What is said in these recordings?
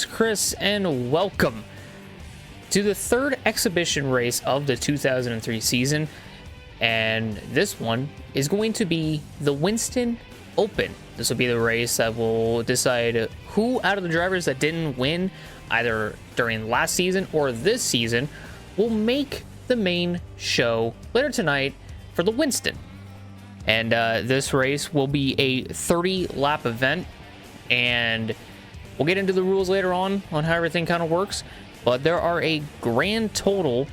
is Chris, and welcome to the third exhibition race of the 2003 season. And this one is going to be the Winston Open. This will be the race that will decide who out of the drivers that didn't win either during last season or this season will make the main show later tonight for the Winston. And this race will be a 30-lap event, and we'll get into the rules later on how everything kind of works. But there are a grand total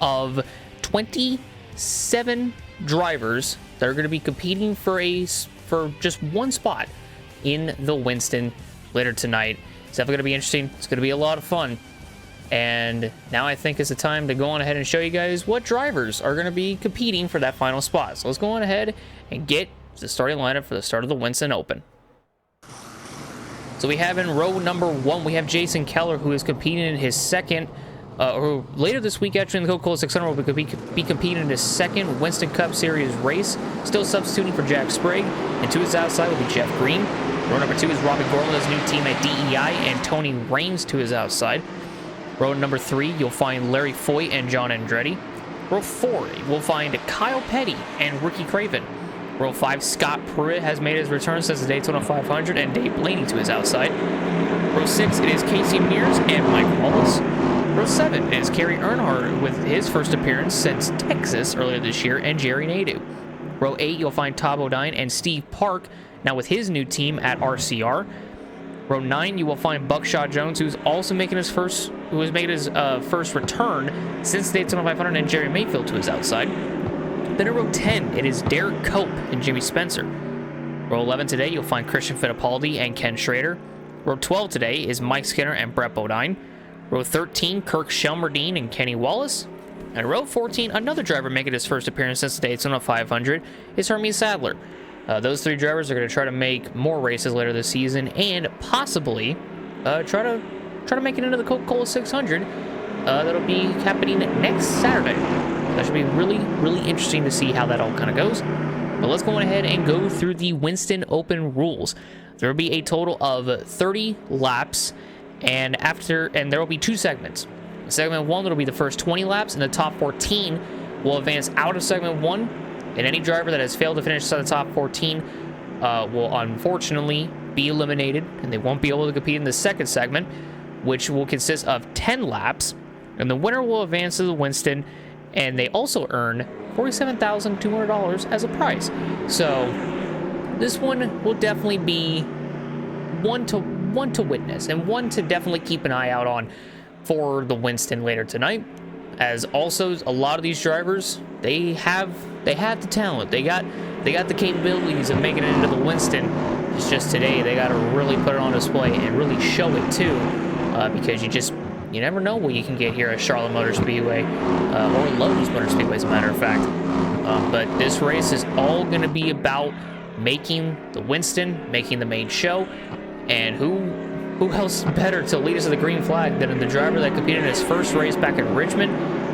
of 27 drivers that are going to be competing for just one spot in the Winston later tonight. It's definitely going to be interesting. It's going to be a lot of fun. And now I think it's the time to go on ahead and show you guys what drivers are going to be competing for that final spot. So let's go on ahead and get the starting lineup for the start of the Winston Open. So we have in row number 1, we have Jason Keller, who is competing in his second, or later this week actually in the Coca-Cola 600, will be competing in his second Winston Cup Series race, still substituting for Jack Sprague. And to his outside will be Jeff Green. Row number 2 is Robbie Gorlow's new team at DEI, and Tony Raines to his outside. Row number 3, you'll find Larry Foyt and John Andretti. Row 4, we'll find Kyle Petty and Ricky Craven. Row 5, Scott Pruitt has made his return since the Daytona 500, and Dave Blaney to his outside. Row 6, it is Casey Mears and Mike Wallace. Row 7 is Kerry Earnhardt with his first appearance since Texas earlier this year, and Jerry Nadeau. Row 8, you'll find Todd Bodine and Steve Park, now with his new team at RCR. Row 9, you will find Buckshot Jones, who's also making his first return since the Daytona 500, and Jerry Mayfield to his outside. Then in row 10, it is Derek Cope and Jimmy Spencer. Row 11 today, you'll find Christian Fittipaldi and Ken Schrader. Row 12 today is Mike Skinner and Brett Bodine. Row 13, Kirk Shelmerdine and Kenny Wallace. And row 14, another driver making his first appearance since the Daytona 500 is Hermie Sadler. Those 3 drivers are going to try to make more races later this season, and possibly try to make it into the Coca-Cola 600. That'll be happening next Saturday. That should be really, really interesting to see how that all kind of goes. But let's go ahead and go through the Winston Open rules. There will be a total of 30 laps, and there will be 2 segments. Segment 1 will be the first 20 laps, and the top 14 will advance out of segment 1. And any driver that has failed to finish inside the top 14 will unfortunately be eliminated, and they won't be able to compete in the second segment, which will consist of 10 laps. And the winner will advance to the Winston, and they also earn $47,200 as a prize. So this one will definitely be one to witness, and one to definitely keep an eye out on for the Winston later tonight. As also, a lot of these drivers, they have the talent. They got the capabilities of making it into the Winston. It's just today they got to really put it on display and really show it too, because you never know what you can get here at Charlotte Motor Speedway, or Lowe's Motor Speedway, as a matter of fact. But this race is all going to be about making the Winston, making the main show, and who else better to lead us to the green flag than the driver that competed in his first race back in Richmond,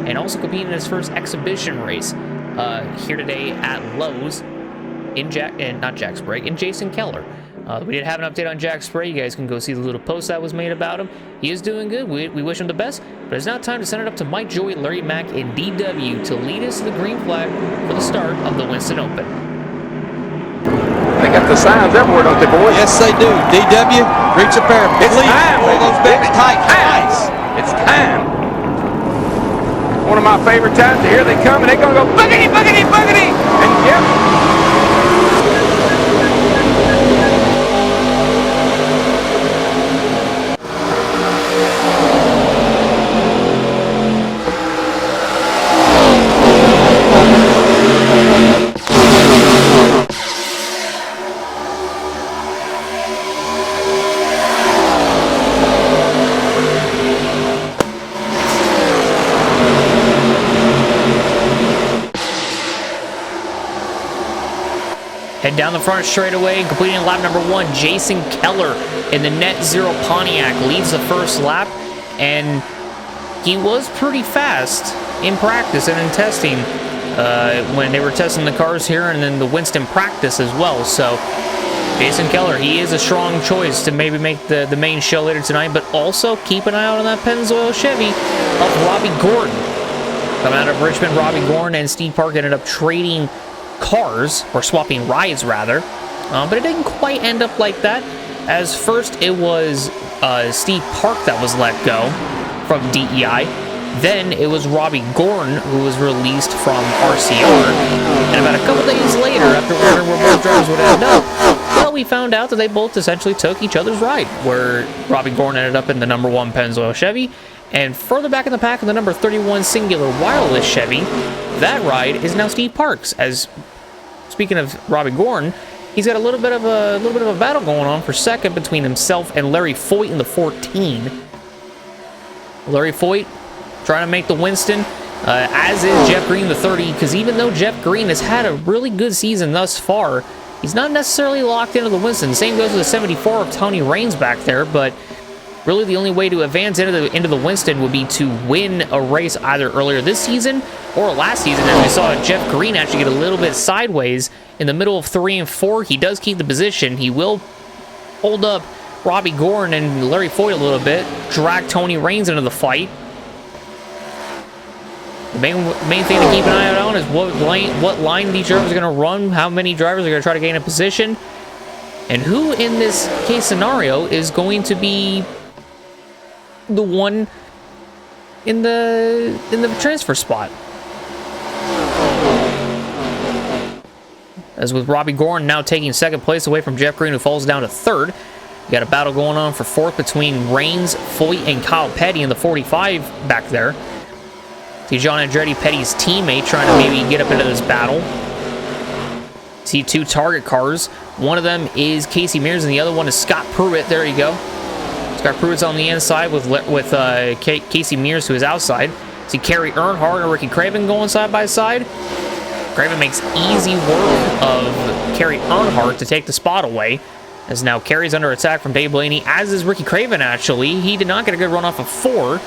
and also competed in his first exhibition race here today at Lowe's in Jack Sprague, in Jason Keller. We did have an update on Jack Sprague. You guys can go see the little post that was made about him. He is doing good. We wish him the best. But it's now time to send it up to Mike Joy, Larry Mack, and DW to lead us to the green flag for the start of the Winston Open. They got the signs everywhere, don't they, boys? Yes, they do. DW, reach a pair. It's time. Hold those bags tight. Nice. It's time. One of my favorite times. Here they come, and they're going to go boogity, boogity, boogity. And yep. Head down the front straightaway and completing lap number 1, Jason Keller in the Net Zero Pontiac leads the first lap, and he was pretty fast in practice and in testing when they were testing the cars here, and then the Winston practice as well. So Jason Keller, he is a strong choice to maybe make the main show later tonight, but also keep an eye out on that Pennzoil Chevy of Robbie Gordon. Coming out of Richmond, Robbie Gordon and Steve Park ended up trading cars, or swapping rides rather, but it didn't quite end up like that, as first it was Steve Park that was let go from DEI. Then it was Robbie Gordon who was released from RCR. And about a couple days later, after wondering where both drivers would end up, well, we found out that they both essentially took each other's ride, where Robbie Gordon ended up in the number 1 Pennzoil Chevy, and further back in the pack in the number 31 Singular Wireless Chevy. That ride is now Steve Park's. As speaking of Robbie Gordon, he's got a little bit of a battle going on for second between himself and Larry Foyt in the 14. Larry Foyt trying to make the Winston, as is Jeff Green, the 30, because even though Jeff Green has had a really good season thus far, he's not necessarily locked into the Winston. Same goes with the 74 of Tony Raines back there, but really the only way to advance into the Winston would be to win a race either earlier this season or last season, as we saw Jeff Green actually get a little bit sideways in the middle of 3 and 4. He does keep the position. He will hold up Robbie Gordon and Larry Foyt a little bit, drag Tony Raines into the fight. The main thing to keep an eye out on is what line these drivers are going to run, how many drivers are going to try to gain a position, and who in this case scenario is going to be the one in the transfer spot. As with Robbie Gordon now taking second place away from Jeff Green, who falls down to third. You got a battle going on for fourth between Raines, Foyt, and Kyle Petty in the 45 back there. See John Andretti, Petty's teammate, trying to maybe get up into this battle. See 2 target cars. One of them is Casey Mears, and the other one is Scott Pruitt. There you go. Scott Pruitt's on the inside with Casey Mears, who is outside. See Kerry Earnhardt and Ricky Craven going side by side. Craven makes easy work of Kerry Earnhardt to take the spot away, as now Kerry's under attack from Dave Blaney, as is Ricky Craven actually. He did not get a good run off of 4,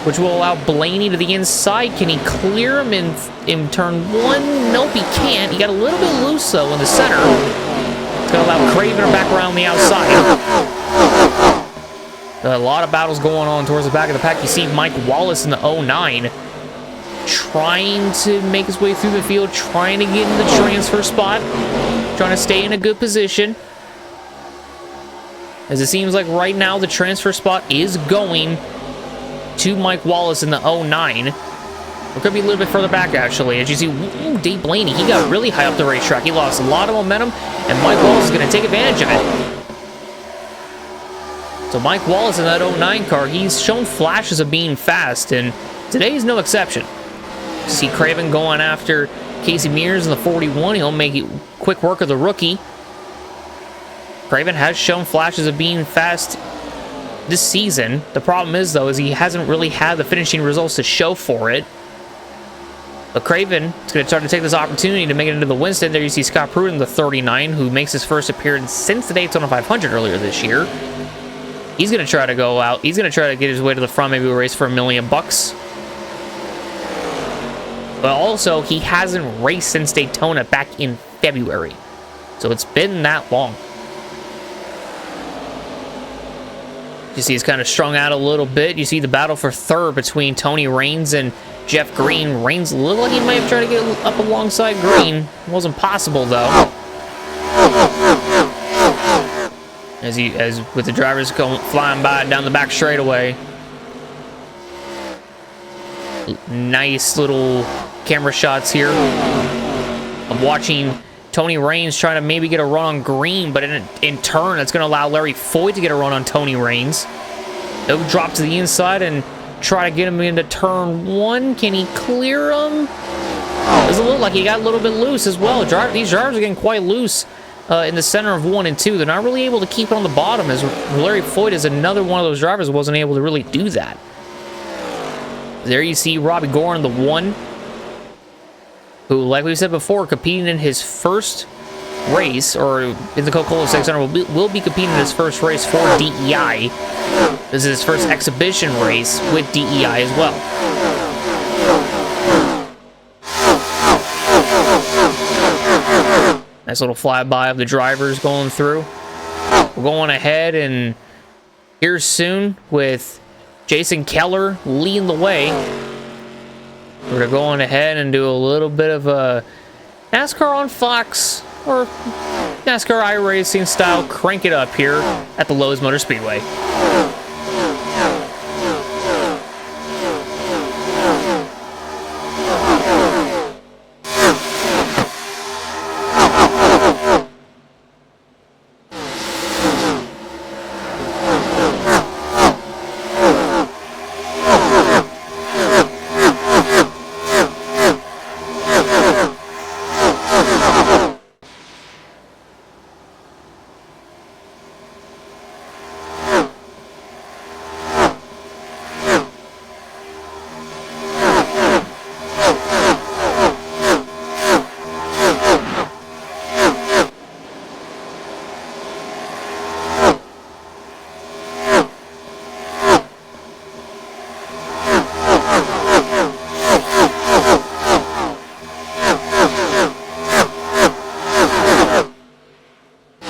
which will allow Blaney to the inside. Can he clear him in turn 1? Nope, he can't. He got a little bit loose, though, in the center. It's going to allow Craven back around the outside. A lot of battles going on towards the back of the pack. You see Mike Wallace in the 09 trying to make his way through the field, trying to get in the transfer spot, trying to stay in a good position. As it seems like right now the transfer spot is going to Mike Wallace in the 09. Or could be a little bit further back, actually. As you see, ooh, Dave Blaney, he got really high up the racetrack. He lost a lot of momentum, and Mike Wallace is going to take advantage of it. So Mike Wallace in that 09 car, he's shown flashes of being fast, and today is no exception. You see Craven going after Casey Mears in the 41. He'll make quick work of the rookie. Craven has shown flashes of being fast this season. The problem is, though, is he hasn't really had the finishing results to show for it. But Craven is going to try to take this opportunity to make it into the Winston. There you see Scott Pruitt in the 39, who makes his first appearance since the Daytona 500 earlier this year. He's going to try to go out. He's going to try to get his way to the front, maybe a race for $1 million. But also, he hasn't raced since Daytona back in February. So it's been that long. You see he's kind of strung out a little bit. You see the battle for third between Tony Raines and Jeff Green. Raines looked like he might have tried to get up alongside Green. It wasn't possible, though. As with the drivers going flying by down the back straightaway. Nice little camera shots here. I'm watching Tony Raines trying to maybe get a run on Green, but in turn, that's going to allow Larry Foyt to get a run on Tony Raines. He'll drop to the inside and try to get him into turn 1. Can he clear him? Doesn't look like he got a little bit loose as well. These drivers are getting quite loose in the center of 1 and 2. They're not really able to keep it on the bottom, as Larry Foyt is another one of those drivers who wasn't able to really do that. There you see Robbie Gordon, the 1, who, like we said before, competing in his first race, or in the Coca-Cola 600, will be competing in his first race for DEI. This is his first exhibition race with DEI as well. Nice little flyby of the drivers going through. We're going ahead and here soon with Jason Keller leading the way. We're going ahead and do a little bit of a NASCAR on Fox or NASCAR iRacing style crank it up here at the Lowe's Motor Speedway.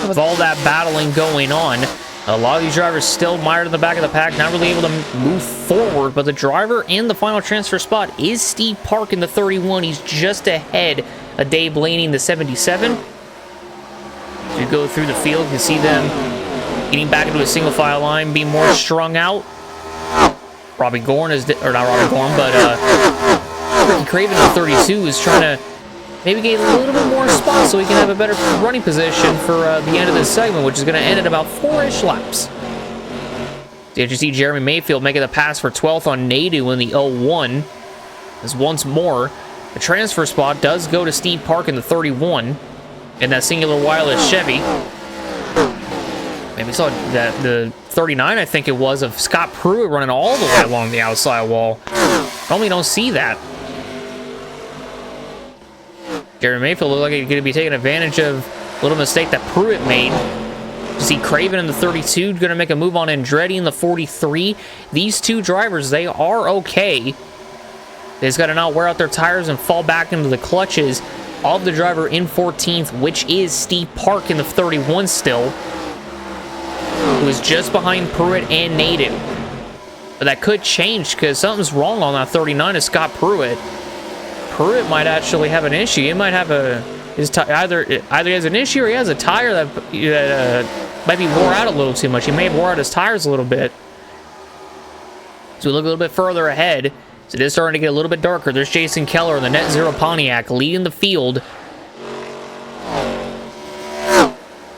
With all that battling going on, a lot of these drivers still mired in the back of the pack, not really able to move forward, but the driver in the final transfer spot is Steve Park in the 31. He's just ahead of Dave Blaney in the 77. As we go through the field, you can see them getting back into a single file line, being more strung out. Robbie Gorn is, or not Robbie Gorn, but Ricky Craven in the 32 is trying to maybe get a little bit more spots so he can have a better running position for the end of this segment, which is going to end at about 4-ish laps. So you see Jeremy Mayfield making the pass for 12th on Nadu in the 01. As once more, the transfer spot does go to Steve Park in the 31 in that singular wireless Chevy. Maybe saw that the 39, I think it was, of Scott Pruitt running all the way along the outside wall. Normally don't see that. Jeremy Mayfield looked like he's going to be taking advantage of a little mistake that Pruitt made. You see Craven in the 32 going to make a move on Andretti in the 43. These two drivers, they are okay. They just got to not wear out their tires and fall back into the clutches of the driver in 14th, which is Steve Park in the 31 still, who is just behind Pruitt and Nadu. But that could change because something's wrong on that 39 of Scott Pruitt. Pruitt might actually have an issue. He might have either he has an issue or he has a tire that might be wore out a little too much. He may have wore out his tires a little bit. So we look a little bit further ahead. So it is starting to get a little bit darker. There's Jason Keller in the Net Zero Pontiac leading the field.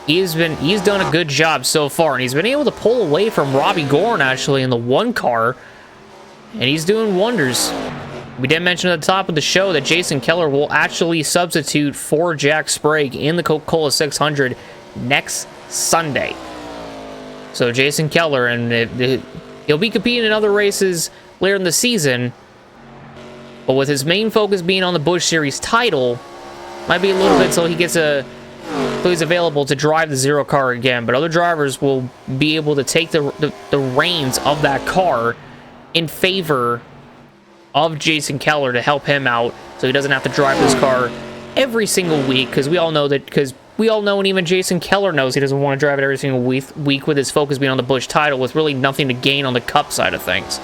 He's done a good job so far, and he's been able to pull away from Robbie Gorn actually in the one car, and he's doing wonders. We did mention at the top of the show that Jason Keller will actually substitute for Jack Sprague in the Coca-Cola 600 next Sunday. So Jason Keller, and he'll be competing in other races later in the season, but with his main focus being on the Busch Series title, might be a little bit so he's available to drive the Zero car again, but other drivers will be able to take the reins of that car in favor of Jason Keller to help him out so he doesn't have to drive this car every single week, because we all know, and even Jason Keller knows he doesn't want to drive it every single week with his focus being on the Busch title with really nothing to gain on the Cup side of things.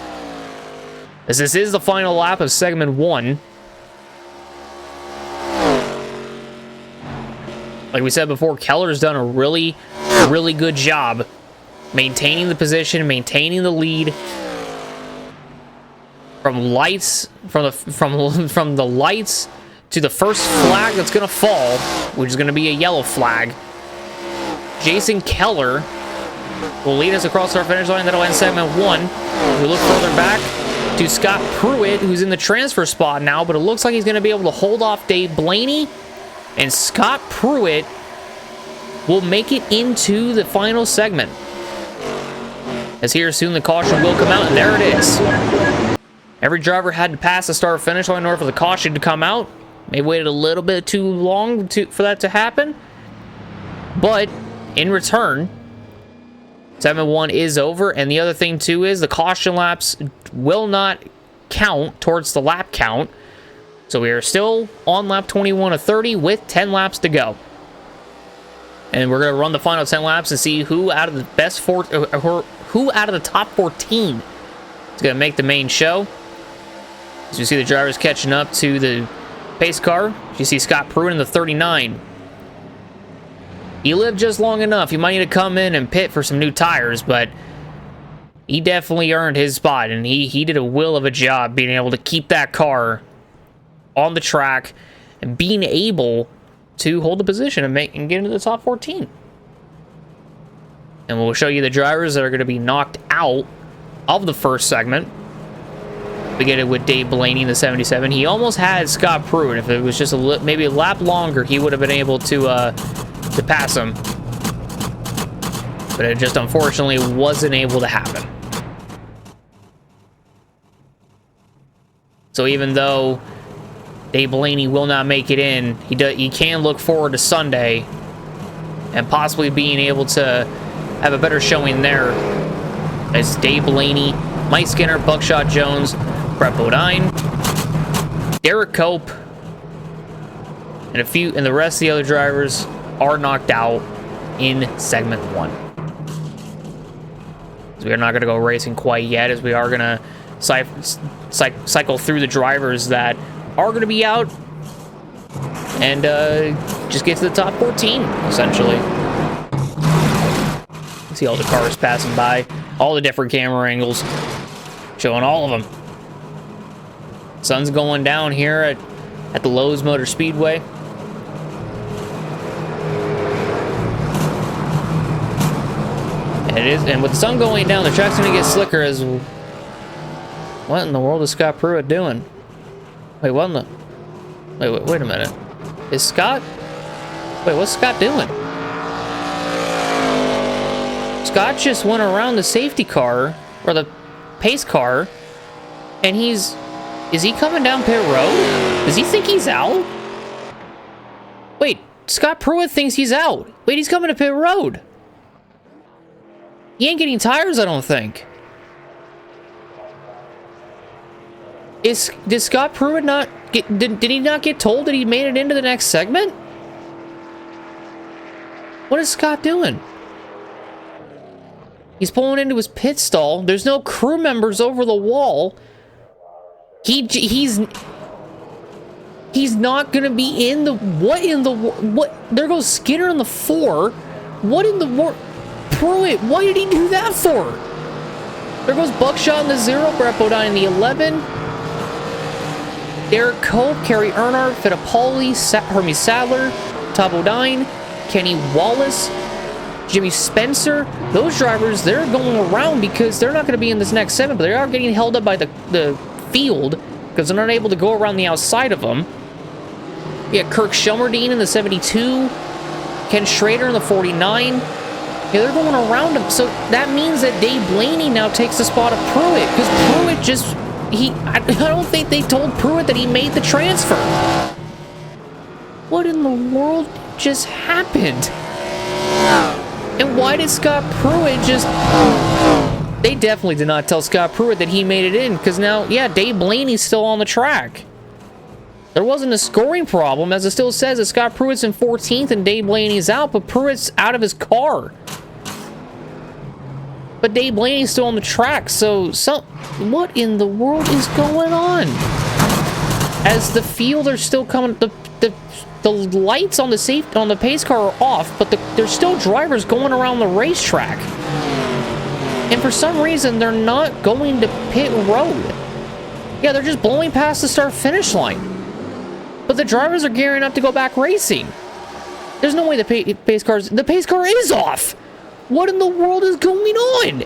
As this is the final lap of segment 1. Like we said before, Keller's done a really, really good job maintaining the position, maintaining the lead. From the lights to the first flag that's going to fall, which is going to be a yellow flag. Jason Keller will lead us across our finish line. That'll end segment 1. We look further back to Scott Pruitt, who's in the transfer spot now, but it looks like he's going to be able to hold off Dave Blaney, and Scott Pruitt will make it into the final segment. As here soon the caution will come out, and there it is. Every driver had to pass the start-finish line in order for the caution to come out. They waited a little bit too long for that to happen. But in return, segment 1 is over. And the other thing, too, is the caution laps will not count towards the lap count. So we are still on lap 21 of 30 with 10 laps to go. and we're gonna run the final 10 laps and see who out of the who out of the top 14 is gonna make the main show. As you see the drivers catching up to the pace car, you see Scott Pruitt in the 39. He lived just long enough. He might need to come in and pit for some new tires, but he definitely earned his spot, and he did a will of a job being able to keep that car on the track and being able to hold the position and get into the top 14. And we'll show you the drivers that are going to be knocked out of the first segment. We get it with Dave Blaney in the 77. He almost had Scott Pruitt. If it was just maybe a lap longer, he would have been able to pass him. But it just unfortunately wasn't able to happen. So even though Dave Blaney will not make it in, he can look forward to Sunday and possibly being able to have a better showing there. As Dave Blaney, Mike Skinner, Buckshot Jones, Brett Bodine, Derek Cope, and the rest of the other drivers are knocked out in segment 1. So we are not going to go racing quite yet, as we are going to cycle through the drivers that are going to be out and just get to the top 14, essentially. See all the cars passing by, all the different camera angles, showing all of them. Sun's going down here at the Lowe's Motor Speedway. And with the sun going down, the track's going to get slicker. As what in the world is Scott Pruitt doing? Wait, what in the... Wait a minute. Is Scott... Wait, what's Scott doing? Scott just went around the safety car, or the pace car, and is he coming down pit road? Does he think he's out? Wait, Scott Pruitt thinks he's out. Wait, he's coming to pit road. He ain't getting tires, I don't think. Did Scott Pruitt not get... Did he not get told that he made it into the next segment? What is Scott doing? He's pulling into his pit stall. There's no crew members over the wall. He's not gonna be in the... What? There goes Skinner in the 4. What in the world? Pruitt, why did he do that for? There goes Buckshot in the 0. Brett Bodine in the 11. Derek Cope, Kerry Earnhardt, Fittipaldi, Hermie Sadler, Todd Bodine, Kenny Wallace, Jimmy Spencer. Those drivers, they're going around because they're not going to be in this next segment, but they are getting held up by the field because they're not able to go around the outside of them. We got Kirk Shelmerdine in the 72, Ken Schrader in the 49. Yeah, they're going around him. So that means that Dave Blaney now takes the spot of Pruitt, because Pruitt just... I don't think they told Pruitt that he made the transfer. What in the world just happened? And why did Scott Pruitt just... They definitely did not tell Scott Pruitt that he made it in, because now, yeah, Dave Blaney's still on the track. There wasn't a scoring problem, as it still says that Scott Pruitt's in 14th and Dave Blaney's out, but Pruitt's out of his car. But Dave Blaney's still on the track, so what in the world is going on? As the field are still coming, the lights on the pace car are off, but there's still drivers going around the racetrack. And for some reason, they're not going to pit road. Yeah, they're just blowing past the start-finish line. But the drivers are gearing up to go back racing. There's no way the pace car is off. What in the world is going on?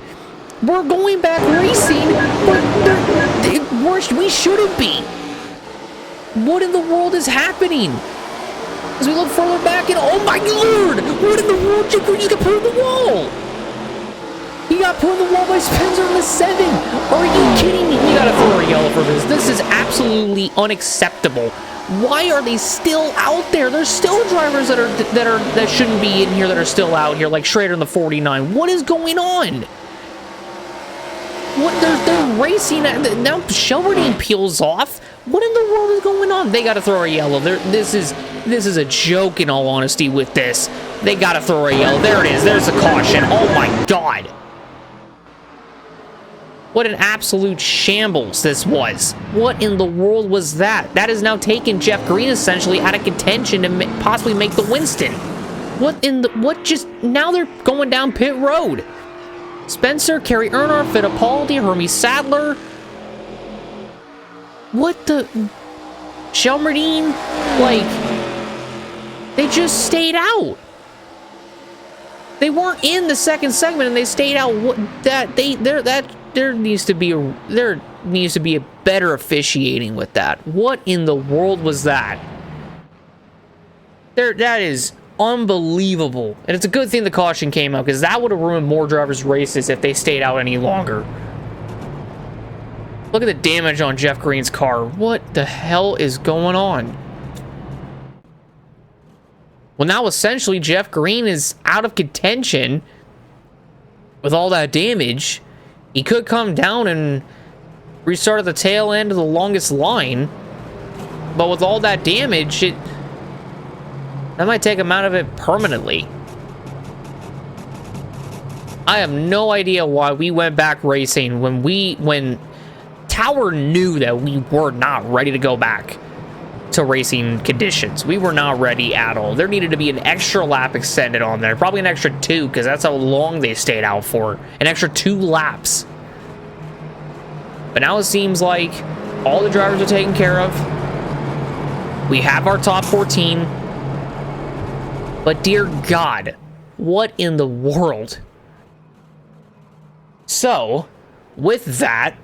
We're going back racing, but we shouldn't be. What in the world is happening? As we look further back, and oh my lord! What in the world? Jake just got put in the wall. He got put in the wall by Spencer in the 7. Are you kidding me? You gotta throw a yellow for this. This is absolutely unacceptable. Why are they still out there? There's still drivers that shouldn't be in here that are still out here, like Schrader in the 49. What is going on? What they're racing now? Shelmerdine peels off. What in the world is going on? They got to throw a yellow. This is a joke, in all honesty, with this. They gotta throw a yellow. There it is. There's a caution. Oh my God. What an absolute shambles this was. What in the world was that? That has now taken Jeff Green essentially out of contention to possibly make the Winston. Now they're going down pit road. Spencer, Kerry Earnhardt, Fittipaldi, Hermie Sadler. What the? Shelmerdine? Like, they just stayed out. They weren't in the second segment and they stayed out. There needs to be a better officiating with that. What in the world was that? That is unbelievable. And it's a good thing the caution came out, because that would have ruined more drivers' races if they stayed out any longer. Look at the damage on Jeff Green's car. What the hell is going on? Well, now essentially Jeff Green is out of contention with all that damage. He could come down and restart at the tail end of the longest line, but with all that damage, that might take him out of it permanently. I have no idea why we went back racing when Tower knew that we were not ready to go back to racing conditions. We were not ready at all. There needed to be an extra lap extended on there, probably an extra 2, because that's how long they stayed out for. An extra 2 laps. But now it seems like all the drivers are taken care of. We have our top 14. But dear God, what in the world? So, with that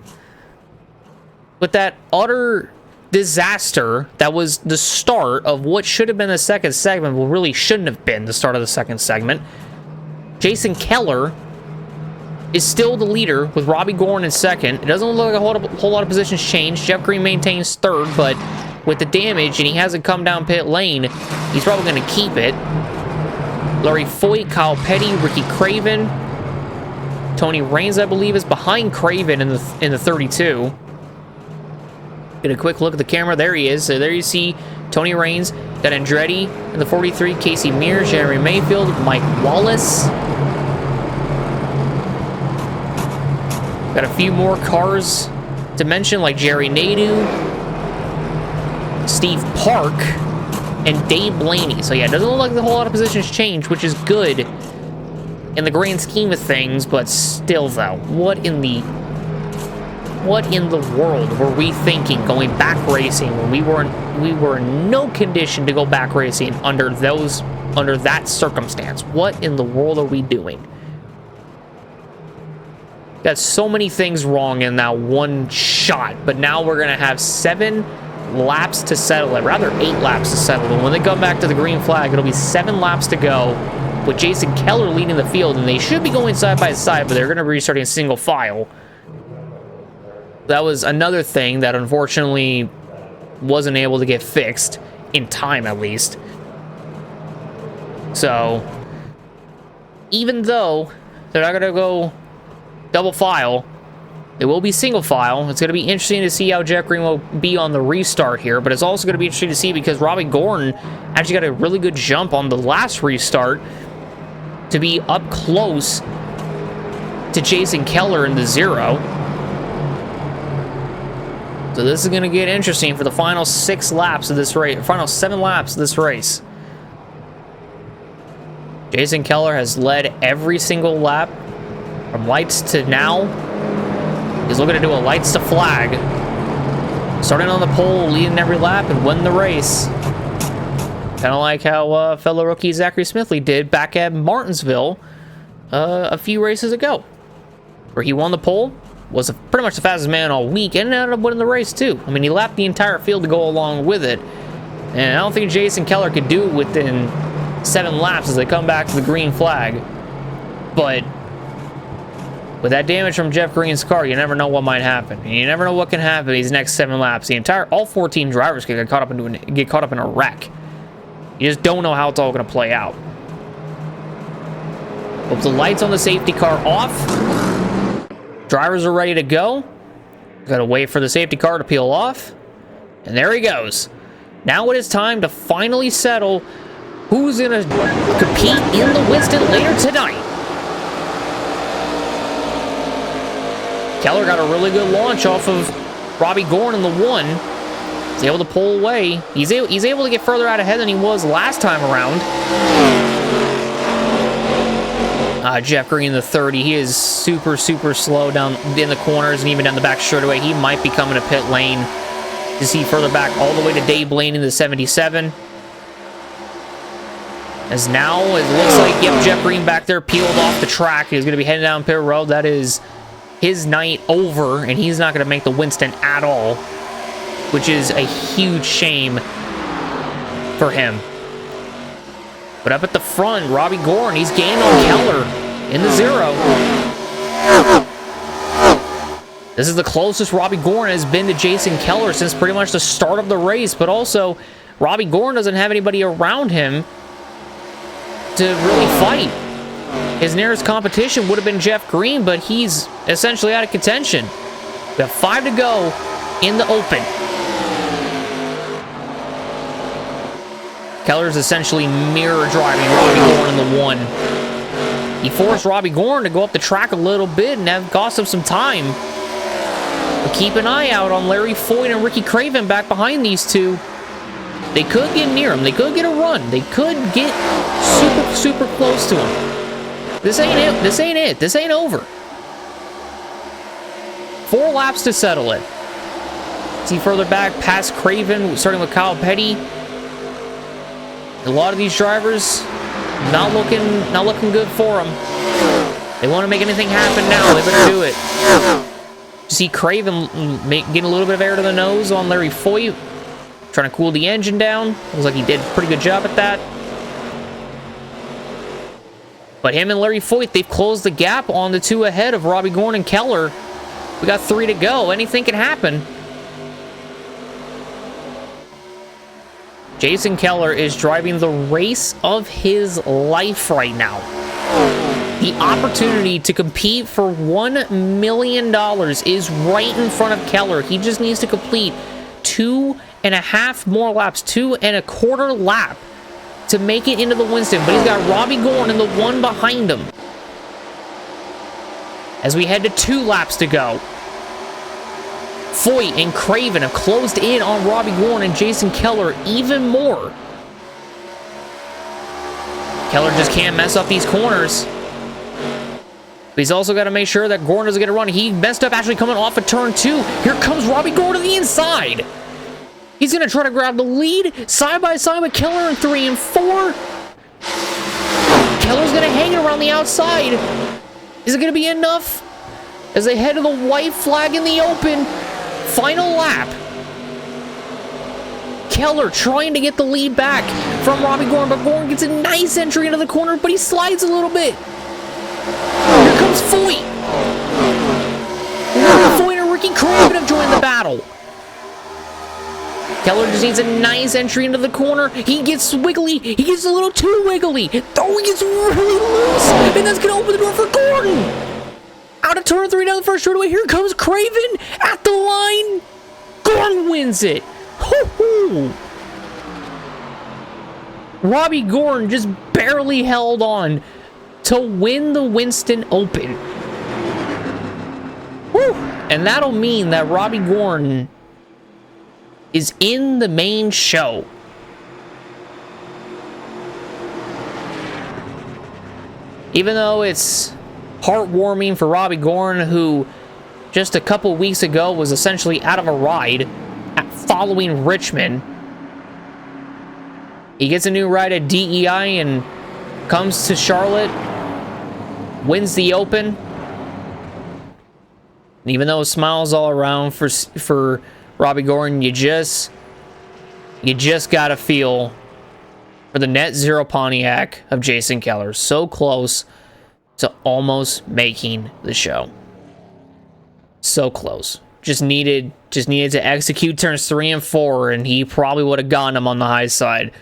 utter disaster that was the start of what should have been the second segment, but really shouldn't have been the start of the second segment, Jason Keller is still the leader with Robbie Gorin in second. It doesn't look like a whole lot of positions changed. Jeff Green maintains third, but with the damage, and he hasn't come down pit lane, he's probably going to keep it. Larry Foyt, Kyle Petty, Ricky Craven, Tony Raines, I believe, is behind Craven in the 32. Get a quick look at the camera. There he is. So there you see Tony Raines, got Andretti in the 43, Casey Mears, Jeremy Mayfield, Mike Wallace. Got a few more cars to mention, like Jerry Nadeau, Steve Park, and Dave Blaney. So yeah, it doesn't look like a whole lot of positions changed, which is good in the grand scheme of things, but still though, what in the world were we thinking going back racing when we were in no condition to go back racing under that circumstance? What in the world are we doing? Got so many things wrong in that one shot, but now we're gonna have 7 laps to settle it, rather 8 laps to settle it. When they come back to the green flag, it'll be 7 laps to go with Jason Keller leading the field, and they should be going side by side, but they're gonna be restarting single file. That was another thing that unfortunately wasn't able to get fixed in time, at least. So even though they're not gonna go double file, it will be single file. It's going to be interesting to see how Jeff Green will be on the restart here, but it's also going to be interesting to see because Robbie Gorin actually got a really good jump on the last restart to be up close to Jason Keller in the 0. So this is going to get interesting for the final 6 laps of this race, final 7 laps of this race. Jason Keller has led every single lap from lights to now. He's looking to do a lights to flag. Starting on the pole, leading every lap, and win the race. Kind of like how fellow rookie Zachary Smithley did back at Martinsville a few races ago. Where he won the pole, was pretty much the fastest man all week, and ended up winning the race too. I mean, he lapped the entire field to go along with it. And I don't think Jason Keller could do it within 7 laps as they come back to the green flag. But with that damage from Jeff Green's car, you never know what might happen. And you never know what can happen these next 7 laps. All 14 drivers could get caught up in a wreck. You just don't know how it's all going to play out. With the lights on the safety car off, drivers are ready to go. Got to wait for the safety car to peel off. And there he goes. Now it is time to finally settle who's going to compete in the Winston later tonight. Keller got a really good launch off of Robbie Gorn in the 1. He's able to pull away. He's able to get further out ahead than he was last time around. Jeff Green, the 30, he is super, super slow down in the corners and even down the back straightaway. He might be coming to pit lane to see further back all the way to Dave Blaney in the 77. As now it looks like, yep, Jeff Green back there peeled off the track. He's going to be heading down pit road. That is his night over, and he's not going to make the Winston at all, which is a huge shame for him. But up at the front, Robbie Gorn, he's gained on Keller in the 0. This is the closest Robbie Gorn has been to Jason Keller since pretty much the start of the race, but also Robbie Gorn doesn't have anybody around him to really fight. His nearest competition would have been Jeff Green, but he's essentially out of contention. We have 5 to go in the open. Keller's essentially mirror driving Robbie Gorn in the 1. He forced Robbie Gorn to go up the track a little bit and have cost him some time. But keep an eye out on Larry Foyt and Ricky Craven back behind these two. They could get near him. They could get a run. They could get super, super close to him. This ain't it. This ain't it. This ain't over. 4 laps to settle it. See further back past Craven, starting with Kyle Petty. A lot of these drivers not looking good for them. They want to make anything happen now. They better do it. You see Craven getting a little bit of air to the nose on Larry Foyt, trying to cool the engine down. Looks like he did a pretty good job at that. But him and Larry Foyt, they've closed the gap on the 2 ahead of Robbie Gorn and Keller. We got 3 to go. Anything can happen. Jason Keller is driving the race of his life right now. The opportunity to compete for $1 million is right in front of Keller. He just needs to complete 2.5 more laps, 2.25 lap to make it into the Winston. But he's got Robbie Gorn in the 1 behind him. As we head to 2 laps to go. Foyt and Craven have closed in on Robbie Gorn and Jason Keller even more. Keller just can't mess up these corners. But he's also got to make sure that Gorn doesn't get a run. He messed up actually coming off of turn 2. Here comes Robbie Gorn to the inside. He's going to try to grab the lead side by side with Keller in 3 and 4. Keller's going to hang it around the outside. Is it going to be enough? As they head to the white flag in the open. Final lap. Keller trying to get the lead back from Robbie Gorn, but Gorn gets a nice entry into the corner, but he slides a little bit. Here comes Foyt. Foyt and Ricky Craven have joined the battle. Keller just needs a nice entry into the corner. He gets wiggly. He gets a little too wiggly. Oh, he gets really loose, and that's going to open the door for Gordon. Out of turn 3 down the first straightaway. Here comes Craven at the line. Gorn wins it. Hoo-hoo. Robbie Gorn just barely held on to win the Winston Open. Woo. And that'll mean that Robbie Gorn is in the main show. Even though it's heartwarming for Robbie Gorn, who just a couple weeks ago was essentially out of a ride following Richmond. He gets a new ride at DEI and comes to Charlotte, wins the Open. And even though smiles all around for Robbie Gorn, you just gotta feel for the net zero Pontiac of Jason Keller. So close to almost making the show. So close. Just needed to execute turns 3 and 4, and he probably would have gotten him on the high side.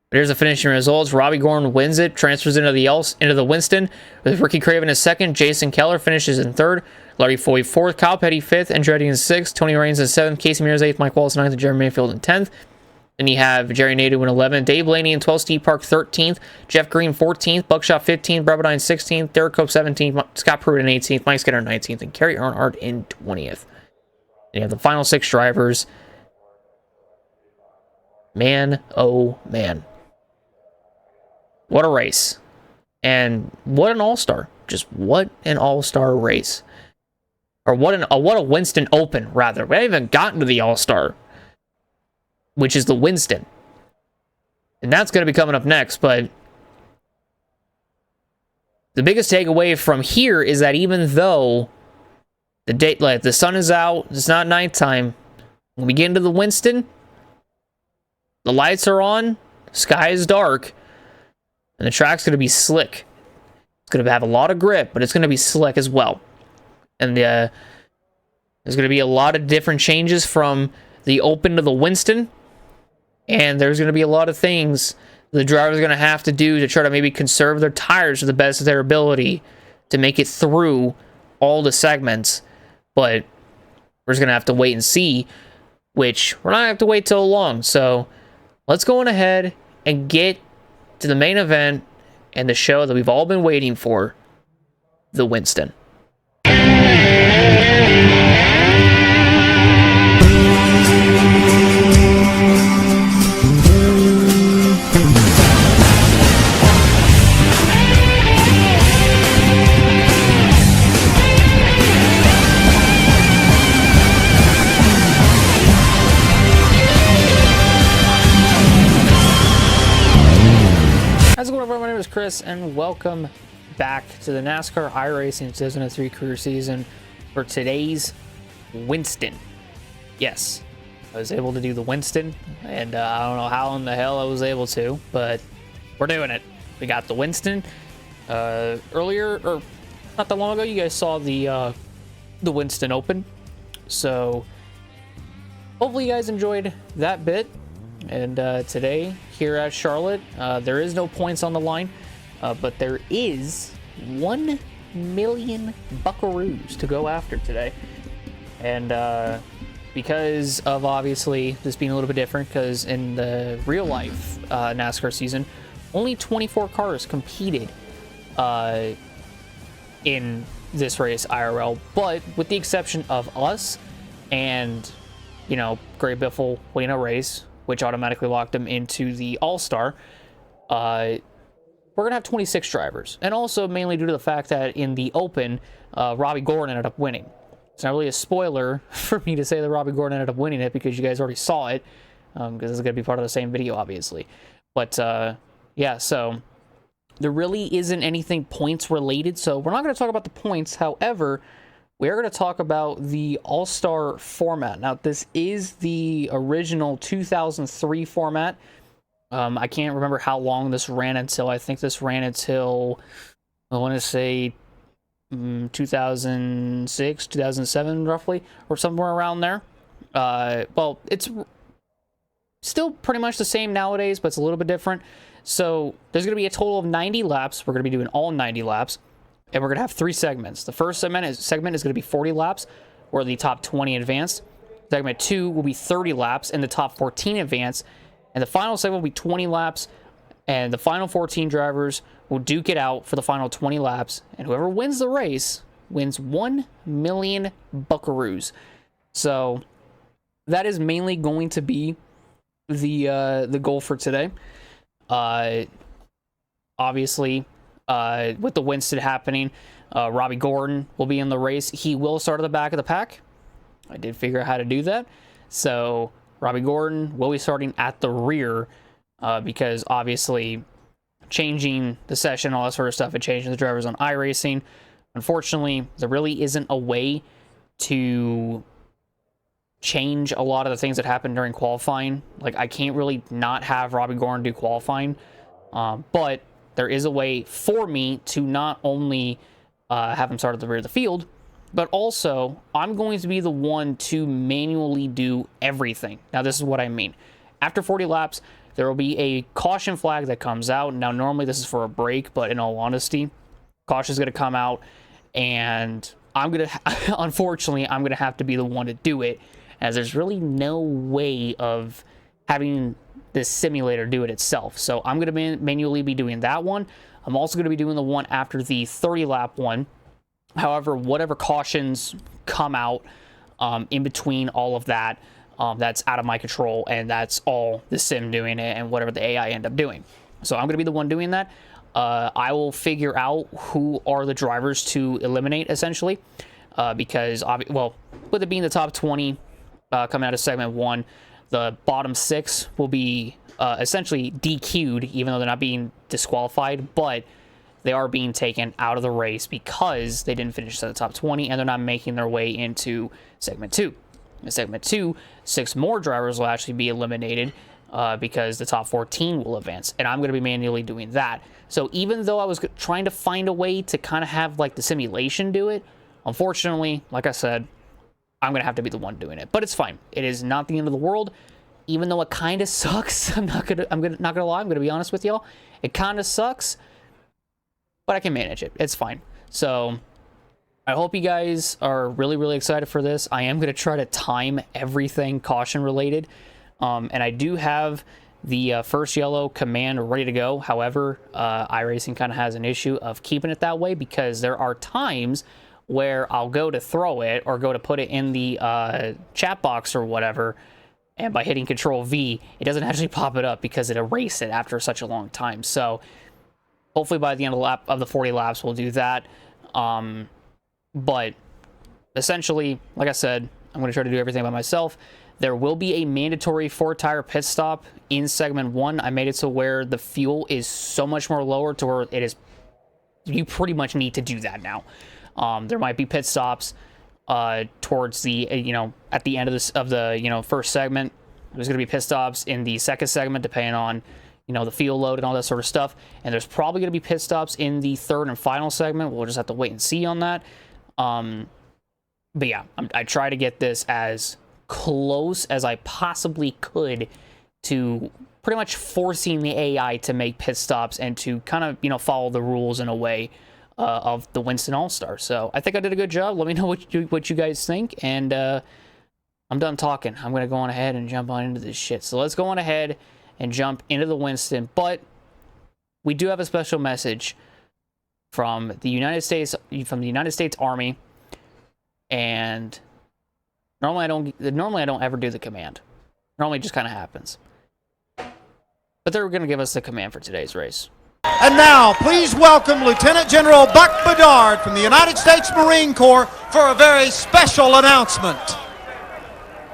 But here's the finishing results. Robbie Gorn wins it, transfers into the Winston, with Ricky Craven in 2nd. Jason Keller finishes in 3rd. Larry Foyt 4th. Kyle Petty 5th. Andretti in 6th. Tony Raines in 7th. Casey Mears 8th. Mike Wallace 9th. And Jeremy Mayfield in 10th. Then you have Jerry Nadeau in 11th, Dave Blaney in 12th, Steve Park 13th, Jeff Green 14th, Buckshot 15th, Brebadine 16th, Derek Cope 17th, Scott Pruitt in 18th, Mike Skinner 19th, and Kerry Earnhardt in 20th. And you have the final 6 drivers. Man, oh man. What a race. And what an all-star. Just what an all-star race. Or what a Winston Open, rather. We haven't even gotten to the all-star, which is the Winston. And that's going to be coming up next, but the biggest takeaway from here is that even though the sun is out, it's not nighttime, when we get into the Winston, the lights are on, sky is dark, and the track's going to be slick. It's going to have a lot of grip, but it's going to be slick as well. And there's going to be a lot of different changes from the Open to the Winston. And there's going to be a lot of things the driver's going to have to do to try to maybe conserve their tires to the best of their ability to make it through all the segments. But we're just going to have to wait and see, which we're not going to have to wait till long. So let's go on ahead and get to the main event and the show that we've all been waiting for, the Winston. How's it going, everyone? My name is Chris, and welcome back to the NASCAR iRacing 2003 career season for today's Winston. Yes, I was able to do the Winston, and I don't know how in the hell I was able to, but we're doing it. We got the Winston. Earlier, or not that long ago, you guys saw the Winston Open, so hopefully you guys enjoyed that bit. And today, here at Charlotte, there is no points on the line, but there is 1 million buckaroos to go after today. And because of, obviously, this being a little bit different, because in the real-life NASCAR season, only 24 cars competed in this race, IRL, but with the exception of us and, you know, Gray Biffle winning a race, which automatically locked him into the All-Star, we're going to have 26 drivers. And also mainly due to the fact that in the Open, Robbie Gordon ended up winning. It's not really a spoiler for me to say that Robbie Gordon ended up winning it because you guys already saw it, because this is going to be part of the same video, obviously. But, yeah, so there really isn't anything points related, so we're not going to talk about the points. However, we are going to talk about the All-Star format. Now, this is the original 2003 format. I can't remember how long this ran until. I think this ran until, I want to say, 2006, 2007, roughly, or somewhere around there. Well, it's still pretty much the same nowadays, but it's a little bit different. So there's going to be a total of 90 laps. We're going to be doing all 90 laps. And we're going to have 3 segments. The first segment is going to be 40 laps, where the top 20 advance. Segment 2 will be 30 laps, and the top 14 advance. And the final segment will be 20 laps, and the final 14 drivers will duke it out for the final 20 laps. And whoever wins the race wins 1 million buckaroos. So that is mainly going to be the goal for today. Obviously, with the Winston happening, Robbie Gordon will be in the race. He will start at the back of the pack. I did figure out how to do that. So Robbie Gordon will be starting at the rear, because obviously changing the session, all that sort of stuff, and changing the drivers on iRacing. Unfortunately, there really isn't a way to change a lot of the things that happened during qualifying. Like, I can't really not have Robbie Gordon do qualifying, but there is a way for me to not only have him start at the rear of the field, but also I'm going to be the one to manually do everything. Now, this is what I mean. After 40 laps, there will be a caution flag that comes out. Now, normally this is for a break, but in all honesty, caution is going to come out, and I'm going to, unfortunately, I'm going to have to be the one to do it, as there's really no way of having this simulator do it itself. So I'm going to manually be doing that one. I'm also going to be doing the one after the 30-lap one. However, whatever cautions come out in between all of that, that's out of my control, and that's all the sim doing it and whatever the AI end up doing. So I'm going to be the one doing that. I will figure out who are the drivers to eliminate, essentially, because, well, with it being the top 20 coming out of segment 1, the bottom 6 will be essentially DQ'd, even though they're not being disqualified, but they are being taken out of the race because they didn't finish in the top 20, and they're not making their way into segment 2. In segment 2, 6 more drivers will actually be eliminated because the top 14 will advance, and I'm going to be manually doing that. So even though I was trying to find a way to kind of have like the simulation do it, unfortunately, like I said, I'm going to have to be the one doing it. But it's fine. It is not the end of the world, even though it kind of sucks. I'm not gonna lie. I'm going to be honest with y'all. It kind of sucks, but I can manage it. It's fine. So I hope you guys are really, really excited for this. I am going to try to time everything caution related. And I do have the first yellow command ready to go. However, iRacing kind of has an issue of keeping it that way because there are times where I'll go to throw it or go to put it in the chat box or whatever, and by hitting Control V, it doesn't actually pop it up because it erased it after such a long time. So hopefully by the end of the 40 laps, we'll do that. But essentially, like I said, I'm going to try to do everything by myself. There will be a mandatory 4-tire pit stop in segment 1. I made it to where the fuel is so much more lower to where it is, you pretty much need to do that now. There might be pit stops towards the, at the end of the first segment. There's going to be pit stops in the second segment, depending on, the fuel load and all that sort of stuff. And there's probably going to be pit stops in the third and final segment. We'll just have to wait and see on that. But yeah, I try to get this as close as I possibly could to pretty much forcing the AI to make pit stops and to kind of, follow the rules in a way of the Winston All-Star. So I think I did a good job. Let me know what you guys think. And I'm done talking. I'm going to go on ahead and jump on into this shit. So let's go on ahead and jump into the Winston. But we do have a special message from the United States Army. And normally I don't ever do the command. Normally it just kind of happens. But they're going to give us the command for today's race. And now, please welcome Lieutenant General Buck Bedard from the United States Marine Corps for a very special announcement.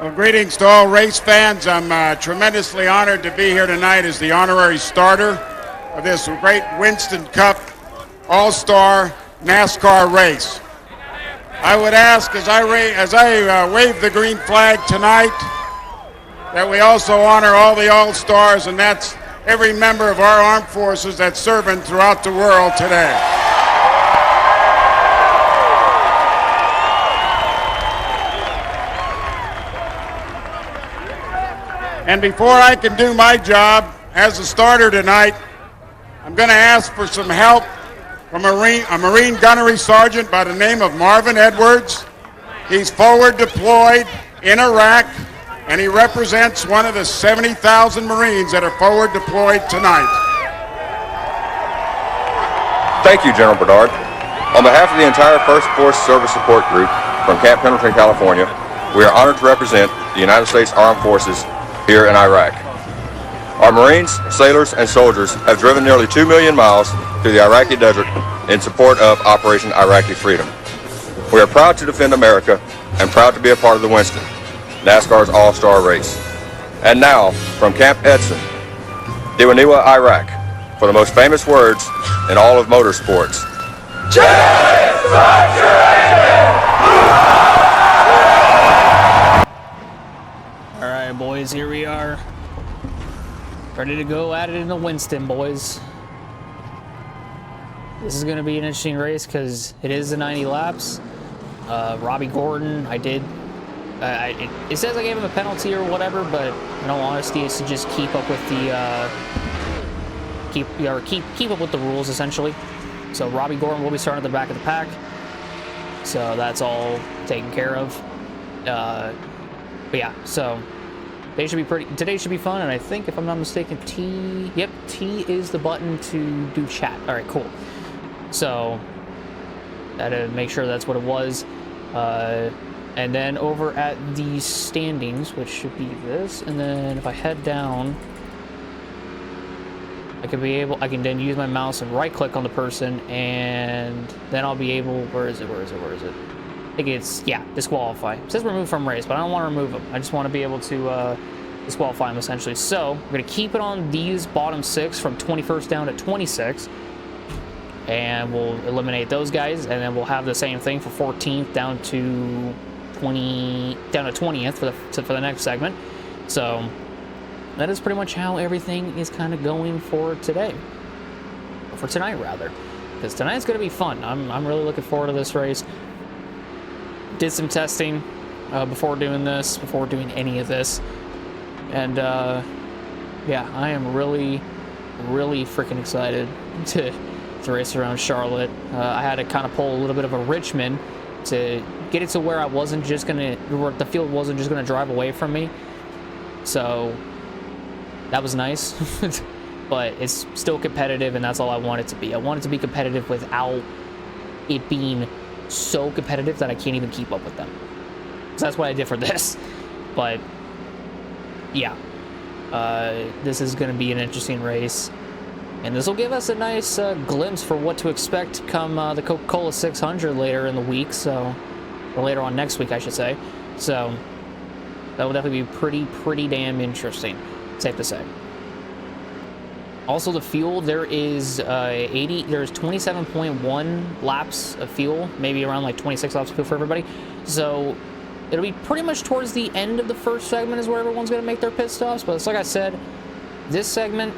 Well, greetings to all race fans. I'm tremendously honored to be here tonight as the honorary starter of this great Winston Cup All-Star NASCAR race. I would ask, as I wave the green flag tonight, that we also honor all the All-Stars, and that's every member of our armed forces that's serving throughout the world today. And before I can do my job as a starter tonight, I'm going to ask for some help from a Marine Gunnery Sergeant by the name of Marvin Edwards. He's forward deployed in Iraq, and he represents one of the 70,000 Marines that are forward deployed tonight. Thank you, General Bedard. On behalf of the entire First Force Service Support Group from Camp Pendleton, California, we are honored to represent the United States Armed Forces here in Iraq. Our Marines, sailors, and soldiers have driven nearly 2 million miles through the Iraqi desert in support of Operation Iraqi Freedom. We are proud to defend America and proud to be a part of the Winston, NASCAR's All-Star Race. And now, from Camp Edson, Diwaniwa, Iraq, for the most famous words in all of motorsports. All right, boys, here we are. Ready to go at it in the Winston, boys. This is going to be an interesting race because it is the 90 laps. Robbie Gordon, it says I gave him a penalty or whatever, but in all honesty, it's to just keep up with the keep up with the rules essentially. So Robbie Gordon will be starting at the back of the pack. So that's all taken care of. But yeah, so today should be fun, and I think, if I'm not mistaken, T is the button to do chat. All right, cool. So, I had to make sure that's what it was. And then over at the standings, which should be this, and then if I head down, I can then use my mouse and right-click on the person, and then I'll be able, where is it? I think it's, yeah, disqualify. It says remove from race, but I don't want to remove them. I just want to be able to disqualify them, essentially. So, I'm going to keep it on these bottom 6 from 21st down to 26. And we'll eliminate those guys, and then we'll have the same thing for 14th down to 20th for the next segment. So, that is pretty much how everything is kind of going for today. For tonight, rather. Because tonight's going to be fun. I'm really looking forward to this race. Did some testing before doing any of this. And, yeah, I am really, really freaking excited to race around Charlotte. I had to kind of pull a little bit of a Richmond to get it to where the field wasn't just gonna drive away from me. So that was nice. But it's still competitive, and that's all I want it to be. I want it to be competitive without it being so competitive that I can't even keep up with them. So that's what I did for this. But yeah, this is gonna be an interesting race. And this will give us a nice glimpse for what to expect come the Coca-Cola 600 later in the week, or later on next week, I should say. So that will definitely be pretty damn interesting, safe to say. Also, the fuel, there's 27.1 laps of fuel, maybe around like 26 laps of fuel for everybody. So it'll be pretty much towards the end of the first segment is where everyone's going to make their pit stops. But it's like I said, this segment,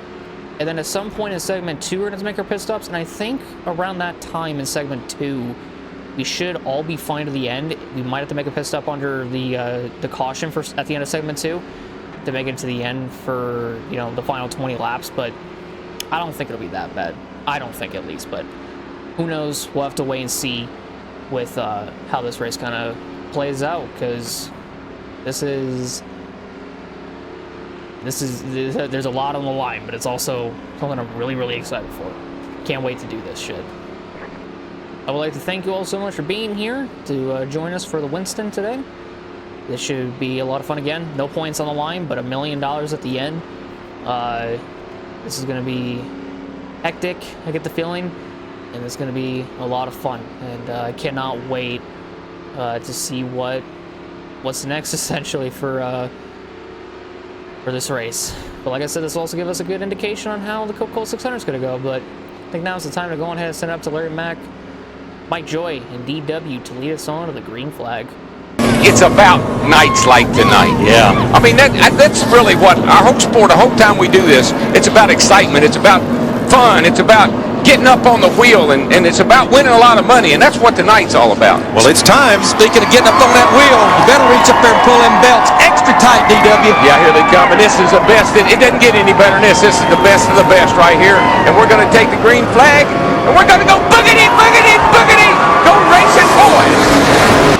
and then at some point in segment 2, we're going to make our pit stops. And I think around that time in segment 2, we should all be fine to the end. We might have to make a pit stop under the caution at the end of segment 2 to make it to the end for, the final 20 laps. But I don't think it'll be that bad. I don't think, at least. But who knows? We'll have to wait and see with how this race kind of plays out, because there's a lot on the line, but it's also something I'm really, really excited for. Can't wait to do this shit. I would like to thank you all so much for being here to join us for the Winston today. This should be a lot of fun again. No points on the line, but $1 million at the end. This is going to be hectic, I get the feeling, and it's going to be a lot of fun. And I cannot wait to see what's next, essentially, for this race. But like I said, this will also give us a good indication on how the Coca-Cola 600 is going to go. But I think now's the time to go ahead and send it up to Larry Mack, Mike Joy, and DW to lead us on to the green flag. It's about nights like tonight. Yeah. I mean, that's really what our whole sport, the whole time we do this, it's about excitement. It's about fun. It's about getting up on the wheel, and it's about winning a lot of money, and that's what tonight's all about. Well, it's time. Speaking of getting up on that wheel, you better reach up there and pull them belts extra tight, DW. Yeah, here they come, and this is the best. It doesn't get any better than this. This is the best of the best right here, and we're going to take the green flag, and we're going to go boogity, boogity, boogity. Go racing, boys.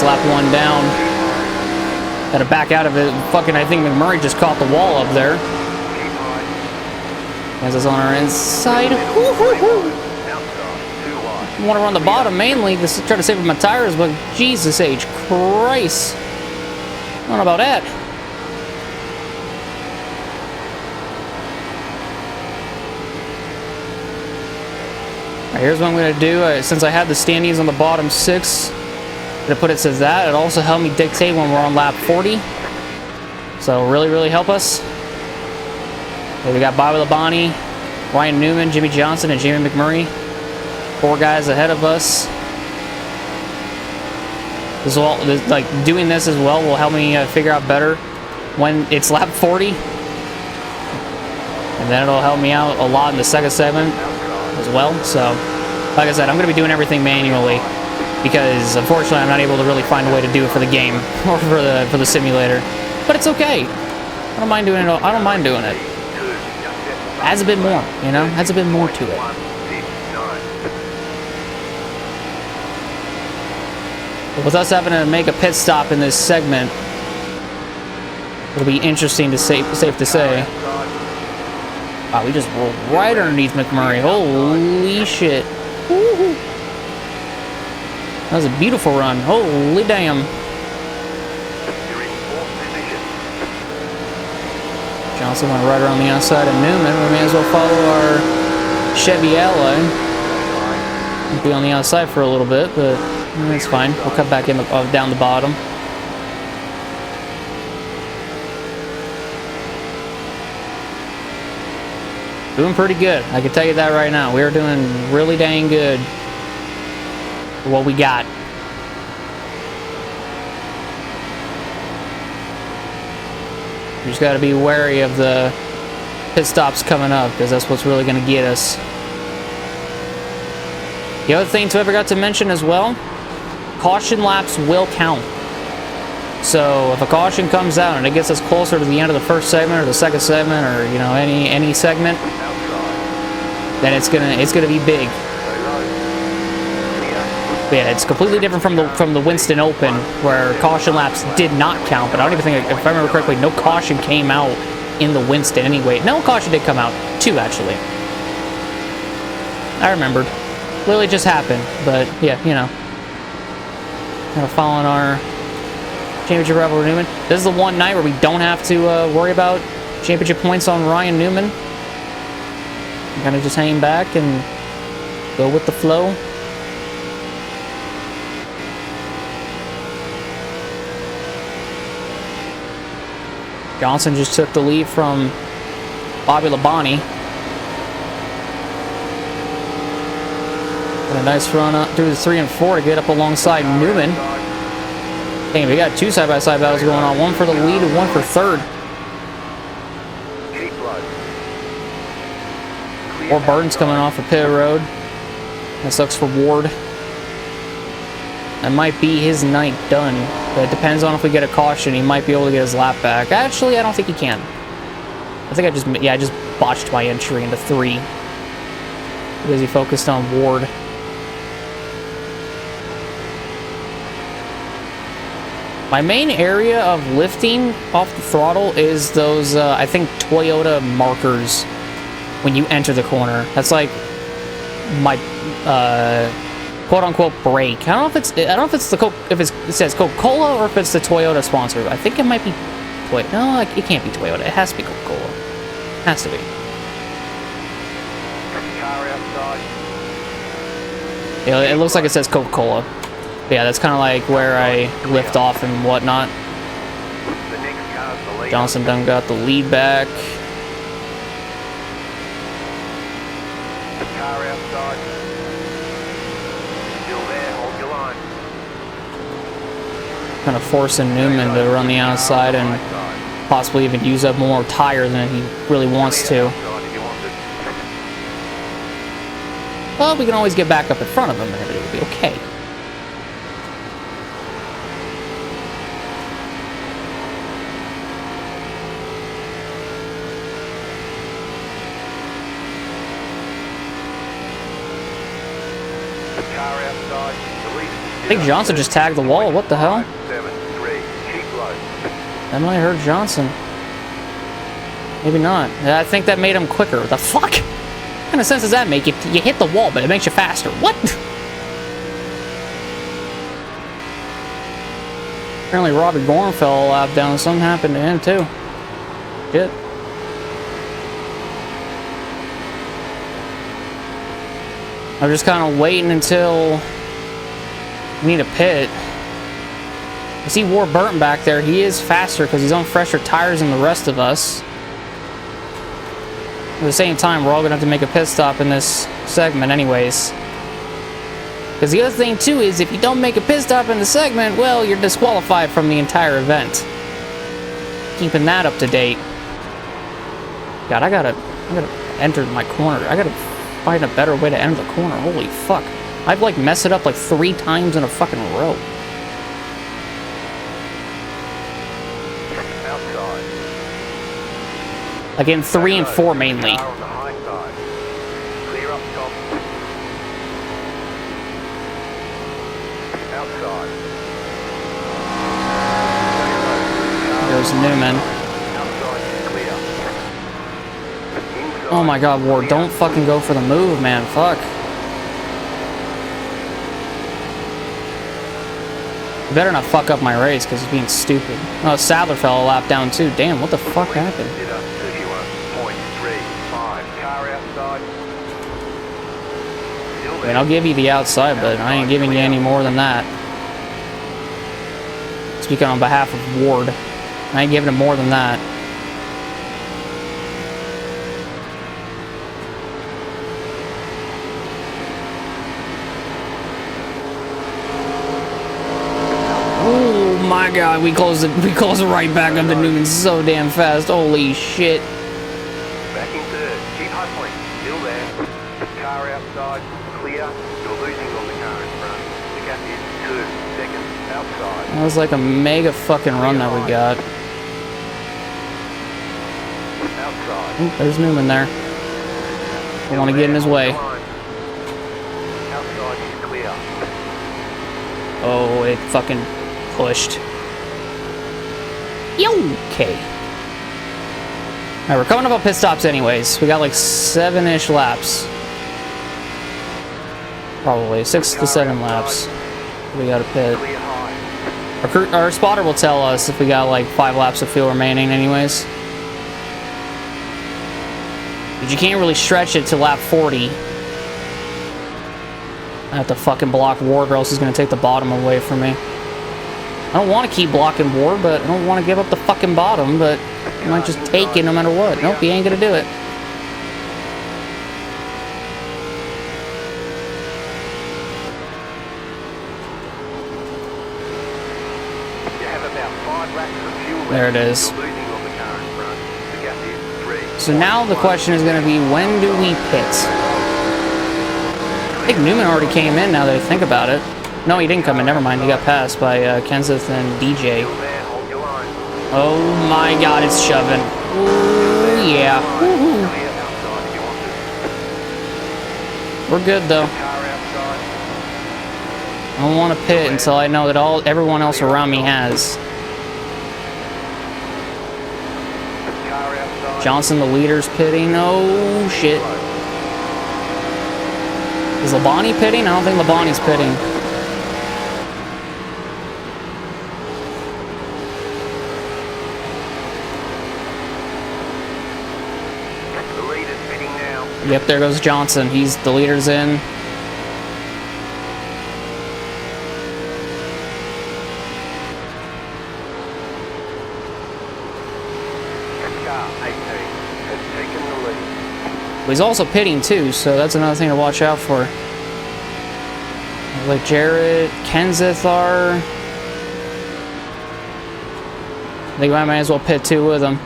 Lap one down. Had to back out of it. Fucking, I think McMurray just caught the wall up there. As it's on our inside. I want to run the bottom mainly to try to save my tires, but Jesus H. Christ. I don't know about that. Alright, here's what I'm going to do. Since I had the standings on the bottom 6, to put it to that, it also helped me dictate when we're on lap 40. So really, really help us. Okay, we got Bobby Labonte, Ryan Newman, Jimmy Johnson, and Jamie McMurray. 4 guys ahead of us. Doing this as well will help me figure out better when it's lap 40. And then it'll help me out a lot in the second segment as well. So, like I said, I'm going to be doing everything manually because, unfortunately, I'm not able to really find a way to do it for the game or for the simulator. But it's okay. I don't mind doing it. I don't mind doing it. Adds a bit more, you know? Adds a bit more to it. But with us having to make a pit stop in this segment, it'll be interesting to safe to say. Wow, we just rolled right underneath McMurray. Holy shit. Woo-hoo. That was a beautiful run. Holy damn. Johnson went right around the outside of Newman. We may as well follow our Chevy ally. We'll be on the outside for a little bit, but that's fine. We'll cut back in down the bottom. Doing pretty good. I can tell you that right now. We are doing really dang good for what we got. We just got to be wary of the pit stops coming up because that's what's really going to get us. The other thing too I forgot to mention as well, caution laps will count. So if a caution comes out and it gets us closer to the end of the first segment or the second segment or, you know, any segment, then it's gonna be big. But yeah, it's completely different from the Winston Open where caution laps did not count. But I don't even think, if I remember correctly, no caution came out in the Winston anyway. No caution did come out. 2 actually. I remembered. Literally just happened. But yeah, you know, kind of following our championship rival Newman. This is the one night where we don't have to worry about championship points on Ryan Newman. Kind of just hang back and go with the flow. Johnson just took the lead from Bobby Labonte. And a nice run up through the 3 and 4 to get up alongside Newman. Dang, we got 2 side-by-side battles going on. One for the lead and one for third. Ward Barton's coming off of pit road. That sucks for Ward. That might be his night done. But it depends on if we get a caution. He might be able to get his lap back. Actually, I don't think he can. I think I just botched my entry into 3. Because he focused on Ward. My main area of lifting off the throttle is those, I think, Toyota markers when you enter the corner. That's like my quote-unquote brake. I don't know if it's it says Coca-Cola or if it's the Toyota sponsor. I think it might be Toyota. No, it can't be Toyota. It has to be Coca-Cola. It has to be. Yeah, it looks like it says Coca-Cola. Yeah, that's kind of like where I lift off and whatnot. Johnson done got the lead back. Kind of forcing Newman to run the outside and possibly even use up more tire than he really wants to. Well, we can always get back up in front of him and everything will be okay. I think Johnson just tagged the wall. What the hell? That might hurt Johnson. Maybe not. I think that made him quicker. The fuck? What kind of sense does that make? You hit the wall, but it makes you faster. What? Apparently Robbie Gorham fell a lap down. Something happened to him too. Shit. I'm just kind of waiting until we need a pit. I see Ward Burton back there. He is faster because he's on fresher tires than the rest of us. At the same time, we're all going to have to make a pit stop in this segment anyways. Because the other thing, too, is if you don't make a pit stop in the segment, well, you're disqualified from the entire event. keeping that up to date. God, I gotta enter my corner. I gotta find a better way to enter the corner. Holy fuck. I've like messed it up like 3 times in a fucking row. Like in 3 and 4 mainly. There's Newman. Oh my god, Ward, don't fucking go for the move, man. Fuck. You better not fuck up my race, because it's being stupid. Oh, Sadler fell a lap down too. Damn, what the fuck happened? I mean, I'll give you the outside, but I ain't giving you any more than that. Speaking on behalf of Ward, I ain't giving him more than that. Oh my god, we closed it right back up to Newman so damn fast. Holy shit. Back in third. Keep high point. Still there. Car outside. Clear. You're losing on the car in front. The gap is 2 seconds outside. That was like a mega fucking run that we got. Outside. Ooh, there's Newman there. Don't want to get in his way. Outside is clear. Oh, it fucking pushed. Yo, okay. Alright, we're coming up on pit stops anyways. We got like 7-ish laps. Probably 6 to 7 laps. We got a pit. Our spotter will tell us if we got like 5 laps of fuel remaining anyways. But you can't really stretch it to lap 40. I have to fucking block Ward or else he's going to take the bottom away from me. I don't want to keep blocking Ward, but I don't want to give up the fucking bottom, but I might just take it no matter what. Nope, he ain't going to do it. There it is. So now the question is going to be, when do we pit? I think Newman already came in now that I think about it. No, he didn't come in. Never mind. He got passed by Kenseth and DJ. Oh my god, it's shoving. Ooh, yeah. Woo-hoo. We're good, though. I don't want to pit until I know that everyone else around me has. Johnson, the leader's pitting. Oh, shit. Is Labonte pitting? I don't think Labonte's pitting. The leader's pitting now. Yep, there goes Johnson. The leader's in. He's also pitting too, so that's another thing to watch out for. Like Jarrett, Kenseth are. I think I might as well pit too with him.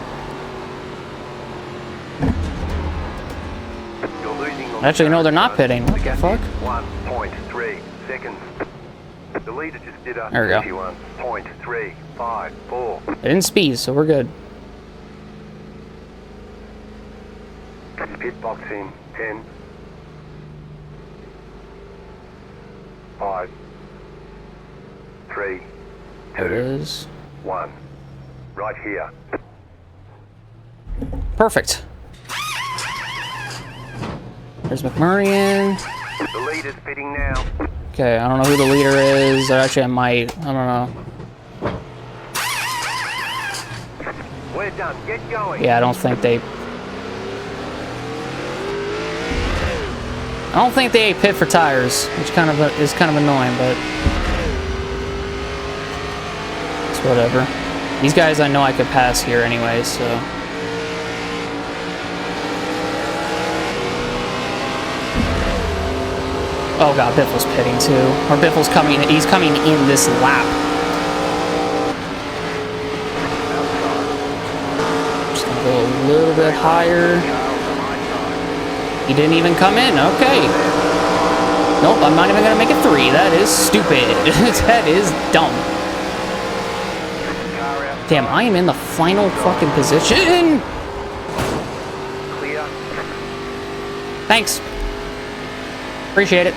Actually, no, they're not pitting. What the fuck? 1.3 seconds. The leader just did a there we go. 31.354. They didn't speed, so we're good. Pit box in 10, 5, 3, 2, There it is. 1. Right here. Perfect. There's McMurray. The leader's pitting now. Okay, I don't know who the leader is. Or actually, I might. I don't know. We're done. Get going. Yeah, I don't think they pit for tires, which is kind of annoying, but it's whatever. These guys I know I could pass here anyway, so. Oh god, Biffle's pitting too. Or Biffle's coming, he's coming in this lap. Go a little bit higher. He didn't even come in. Okay. Nope, I'm not even going to make it 3. That is stupid. That is dumb. Damn, I am in the final fucking position. Thanks. Appreciate it.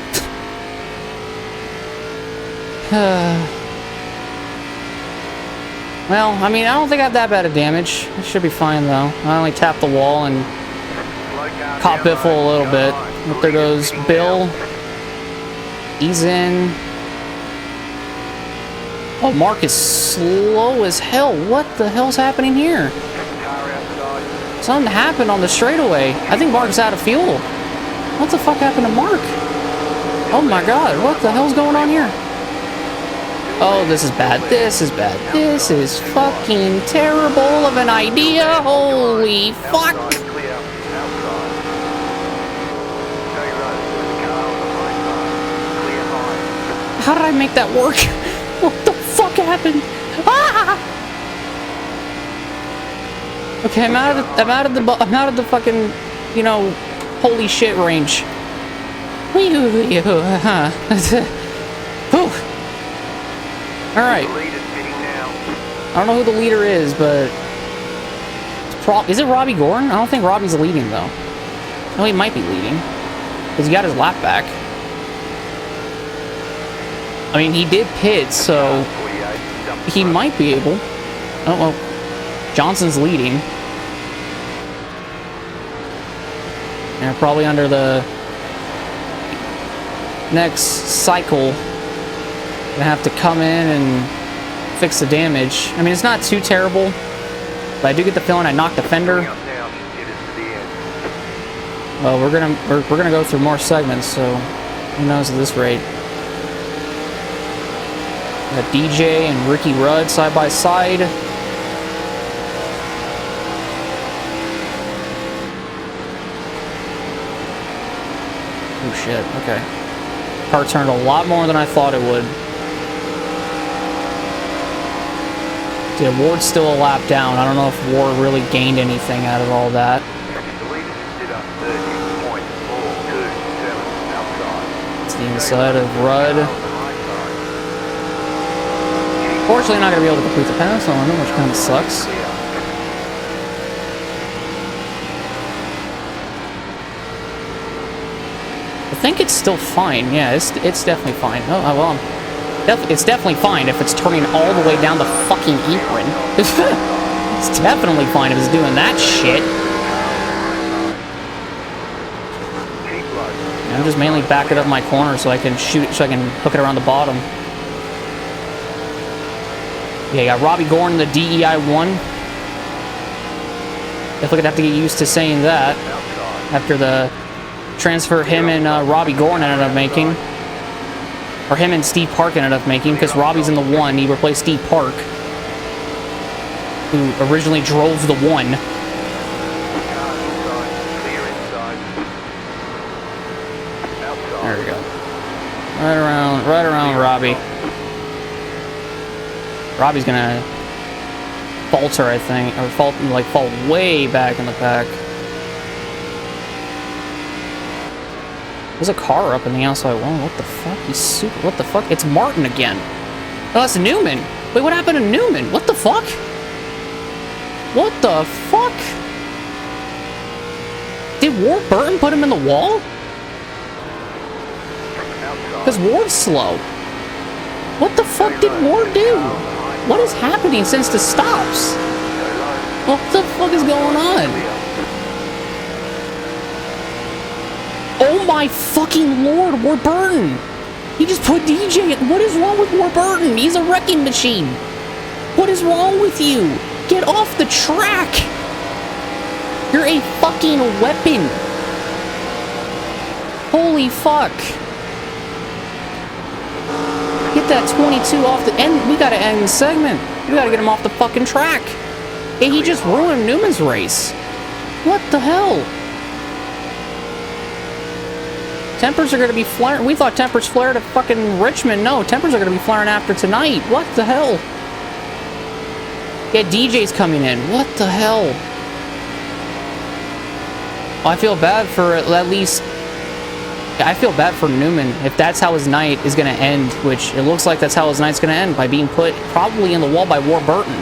Well, I mean, I don't think I have that bad of damage. It should be fine, though. I only tapped the wall and caught Biffle a little bit. Up there goes Bill. He's in. Oh, Mark is slow as hell. What the hell's happening here? Something happened on the straightaway. I think Mark's out of fuel. What the fuck happened to Mark? Oh my god, what the hell's going on here? Oh, this is bad. This is bad. This is fucking terrible of an idea. Holy fuck. How did I make that work? What the fuck happened? Ah! Okay, I'm out of the fucking, you know, holy shit range. Alright. I don't know who the leader is, but is it Robbie Gordon? I don't think Robbie's leading, though. No, he might be leading. Because he got his lap back. I mean, he did pit, so he might be able. Oh, well. Johnson's leading. And probably under the next cycle, gonna have to come in and fix the damage. I mean, it's not too terrible, but I do get the feeling I knocked the fender. Well, we're gonna go through more segments, so who knows at this rate. Got DJ and Ricky Rudd side by side. Oh shit, okay. Car turned a lot more than I thought it would. Yeah, Ward's still a lap down. I don't know if Ward really gained anything out of all that. It's the inside of Rudd. Fortunately, not going to be able to complete the pass on him, which kind of sucks. I think it's still fine. Yeah, it's definitely fine. Oh, well, it's definitely fine if it's turning all the way down the fucking apron. It's definitely fine if it's doing that shit. I'm just mainly backing up my corner so I can shoot, so I can hook it around the bottom. Yeah, you got Robbie Gordon, the DEI 1. Definitely gonna have to get used to saying that after the transfer him and Robbie Gordon ended up making. Or him and Steve Park ended up making, because Robbie's in the 1. He replaced Steve Park, who originally drove the 1. There we go. Right around Robbie. Robbie's gonna falter, I think, or fall way back in the pack. There's a car up in the outside wall. What the fuck? He's super. What the fuck? It's Martin again. Oh, that's Newman. Wait, what happened to Newman? What the fuck? What the fuck? Did Ward Burton put him in the wall? Because Ward's slow. What the fuck did Ward do? What is happening since the stops? What the fuck is going on? Oh my fucking lord, Ward Burton! He just put DJ in. What is wrong with Ward Burton? He's a wrecking machine. What is wrong with you? Get off the track! You're a fucking weapon. Holy fuck. Get that 22 off the end. We gotta end the segment. We gotta get him off the fucking track. Hey, he just ruined Newman's race. What the hell? Tempers are gonna be flaring. We thought tempers flared at fucking Richmond. No, tempers are gonna be flaring after tonight. What the hell? Yeah, DJ's coming in. What the hell? I feel bad for at least... I feel bad for Newman if that's how his night is going to end, which it looks like that's how his night's going to end, by being put probably in the wall by Warburton.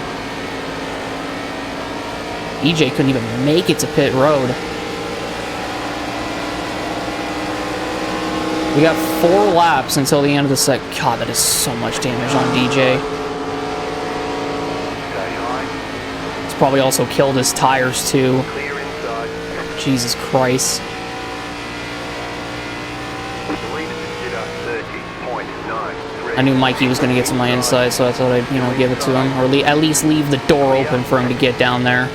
EJ couldn't even make it to pit road. We got 4 laps until the end of the set. God, that is so much damage on DJ. It's probably also killed his tires too. Jesus Christ. I knew Mikey was going to get to my inside, so I thought I'd, you know, give it to him. Or at least leave the door open for him to get down there.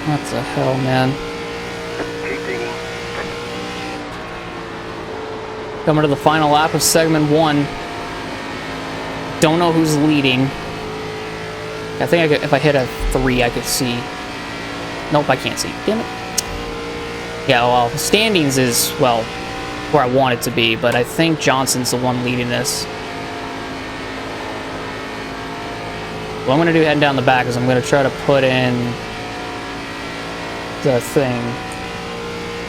What the hell, man? Coming to the final lap of segment 1. Don't know who's leading. I think I could, if I hit a 3, I could see. Nope, I can't see. Damn it. Yeah, well, the standings is, well, where I want it to be, but I think Johnson's the one leading this. What I'm going to do heading down the back is I'm going to try to put in the thing.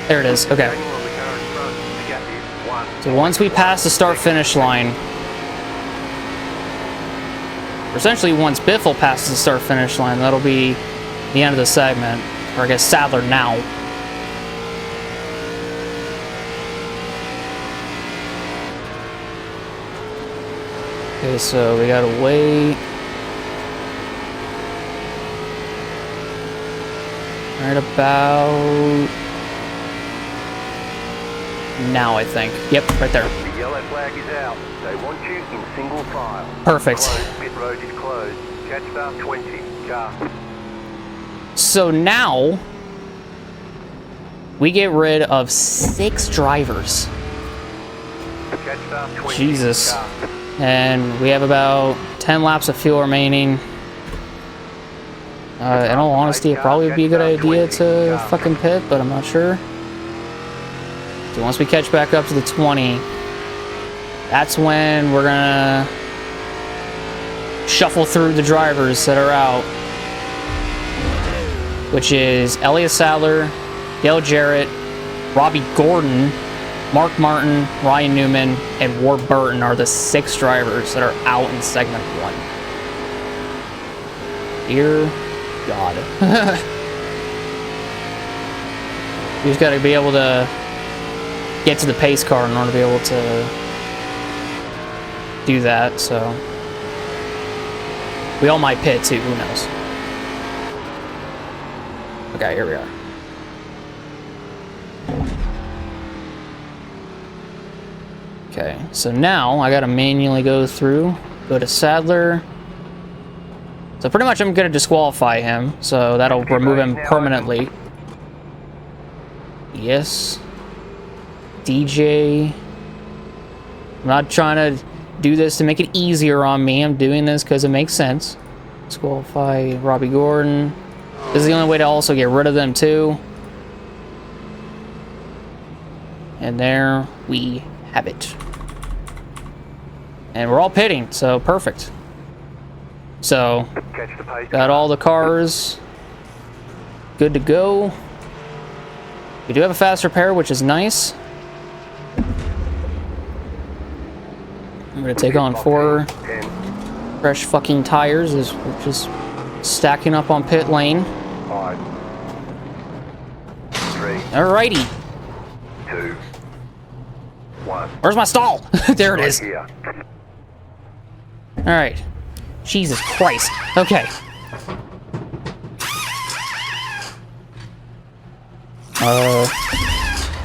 There it is. Okay. So once we pass the start-finish line, or essentially once Biffle passes the start-finish line, that'll be the end of the segment. Or I guess Sadler now. Okay, so we gotta wait. Right about now, I think. Yep, right there. The yellow flag is out. They want you in single file. Perfect. Closed. Pit road is closed. Catch start 20. Car. So now we get rid of 6 drivers. Catch start 20. Jesus. Car. And we have about 10 laps of fuel remaining. In all honesty, it'd probably be a good idea to fucking pit, but I'm not sure. So once we catch back up to the 20, that's when we're gonna shuffle through the drivers that are out, which is Elliott Sadler, Dale Jarrett, Robbie Gordon, Mark Martin, Ryan Newman, and Ward Burton are the 6 drivers that are out in segment 1. Dear God. You just gotta be able to get to the pace car in order to be able to do that, so. We all might pit too, who knows. Okay, here we are. Okay, so now I gotta manually go through, go to Sadler. So pretty much I'm gonna disqualify him, so that'll remove him permanently. Yes. DJ. I'm not trying to do this to make it easier on me. I'm doing this because it makes sense. Disqualify Robbie Gordon. This is the only way to also get rid of them too. And there we have it. And we're all pitting, so perfect. So, got all the cars good to go. We do have a fast repair, which is nice. I'm gonna take on 4 fresh fucking tires, which is stacking up on pit lane. 5, 3, Alrighty. 2, 1. Where's my stall? There it is. Here. Alright. Jesus Christ. Okay.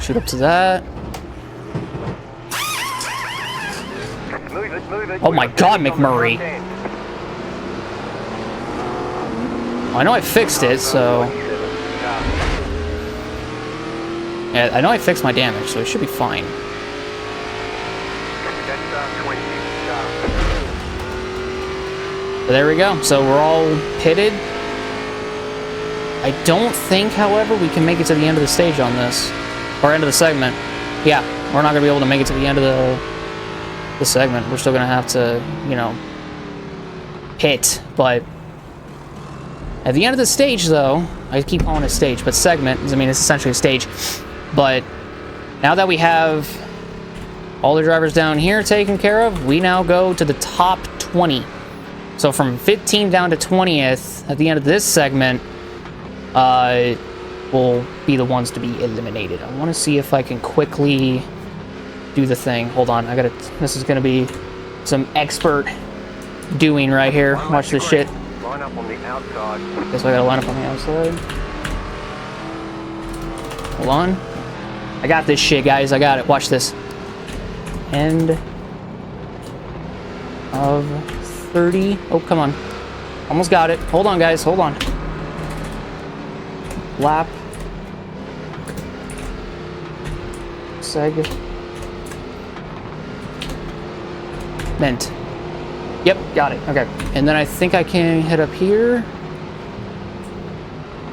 Shoot up to that. Move it, move it. Oh my God, McMurray. I know I fixed it, so... Yeah, I know I fixed my damage, so it should be fine. But there we go. So we're all pitted. I don't think, however, we can make it to the end of the stage on this. Or end of the segment. Yeah, we're not going to be able to make it to the end of the segment. We're still going to have to, you know, pit. But At the end of the stage, though, I keep calling it a stage, but segment, I mean, it's essentially a stage. But now that we have all the drivers down here taken care of, we now go to the top 20. So from 15 down to 20th at the end of this segment, will be the ones to be eliminated. I want to see if I can quickly do the thing. Hold on, this is gonna be some expert doing right here. Watch this shit. Line up on the outside. Guess I gotta line up on the outside. Hold on. I got this shit, guys. I got it. Watch this. End of 30. Oh, come on. Almost got it. Hold on, guys. Hold on. Lap. Segment. Yep, got it. Okay. And then I think I can hit up here.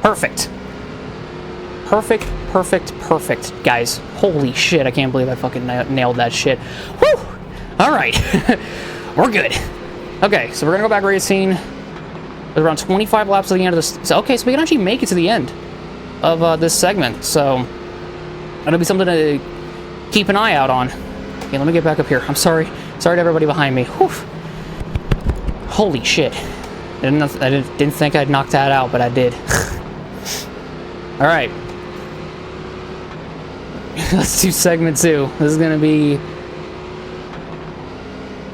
Perfect. Perfect, perfect, perfect. Guys, holy shit. I can't believe I fucking nailed that shit. Woo! All right. We're good. Okay, so we're going to go back racing. There's around 25 laps at the end of this. Okay, so we can actually make it to the end of this segment. So that'll be something to keep an eye out on. Okay, let me get back up here. I'm sorry. Sorry to everybody behind me. Whew. Holy shit. I didn't think I'd knock that out, but I did. Alright. Let's do segment 2. This is gonna be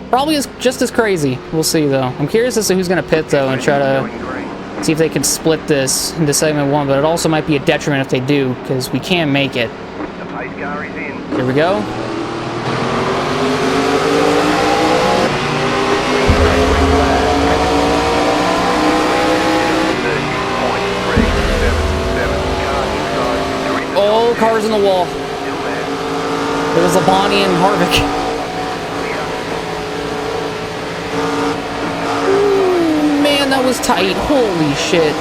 probably just as crazy. We'll see, though. I'm curious as to who's gonna pit, though, and try to see if they can split this into segment 1, but it also might be a detriment if they do, because we can make it. The pace car is in. Here we go. Oh, cars in the wall. It was Labonte and Harvick. Man, that was tight. Holy shit.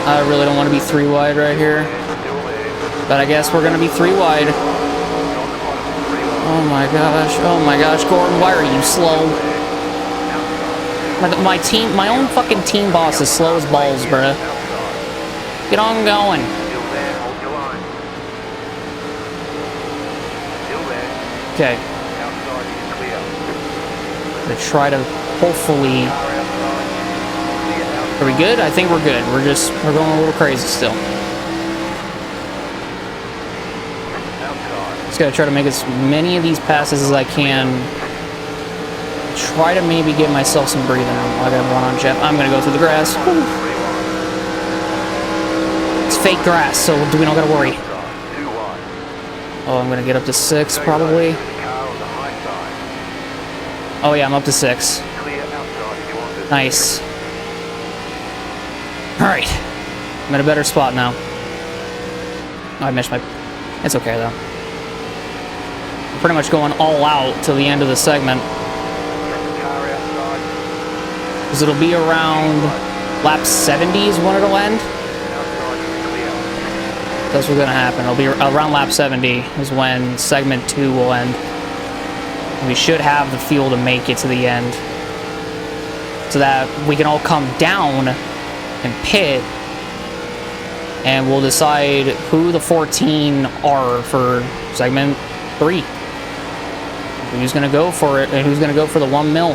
I really don't want to be 3 wide right here. But I guess we're going to be 3 wide. Oh my gosh. Oh my gosh, Gordon, why are you slow? My own fucking team boss is slow as balls, bruh. Get on going. Okay. I'm gonna try to hopefully. Are we good? I think we're good. We're going a little crazy still. Just gotta try to make as many of these passes as I can. Try to maybe give myself some breathing room. I got one on Jeff. I'm gonna go through the grass. Whew. It's fake grass, so we don't gotta worry. Oh, I'm gonna get up to 6 probably. Oh yeah, I'm up to 6. Nice. Alright. I'm in a better spot now. Oh, I missed my... It's okay though. I'm pretty much going all out till the end of the segment. Because it'll be around lap 70 is when it'll end. That's what's gonna happen. It'll be around lap 70 is when segment 2 will end. And we should have the fuel to make it to the end. So that we can all come down and pit. And we'll decide who the 14 are for segment 3. Who's gonna go for it and who's gonna go for the 1 mil.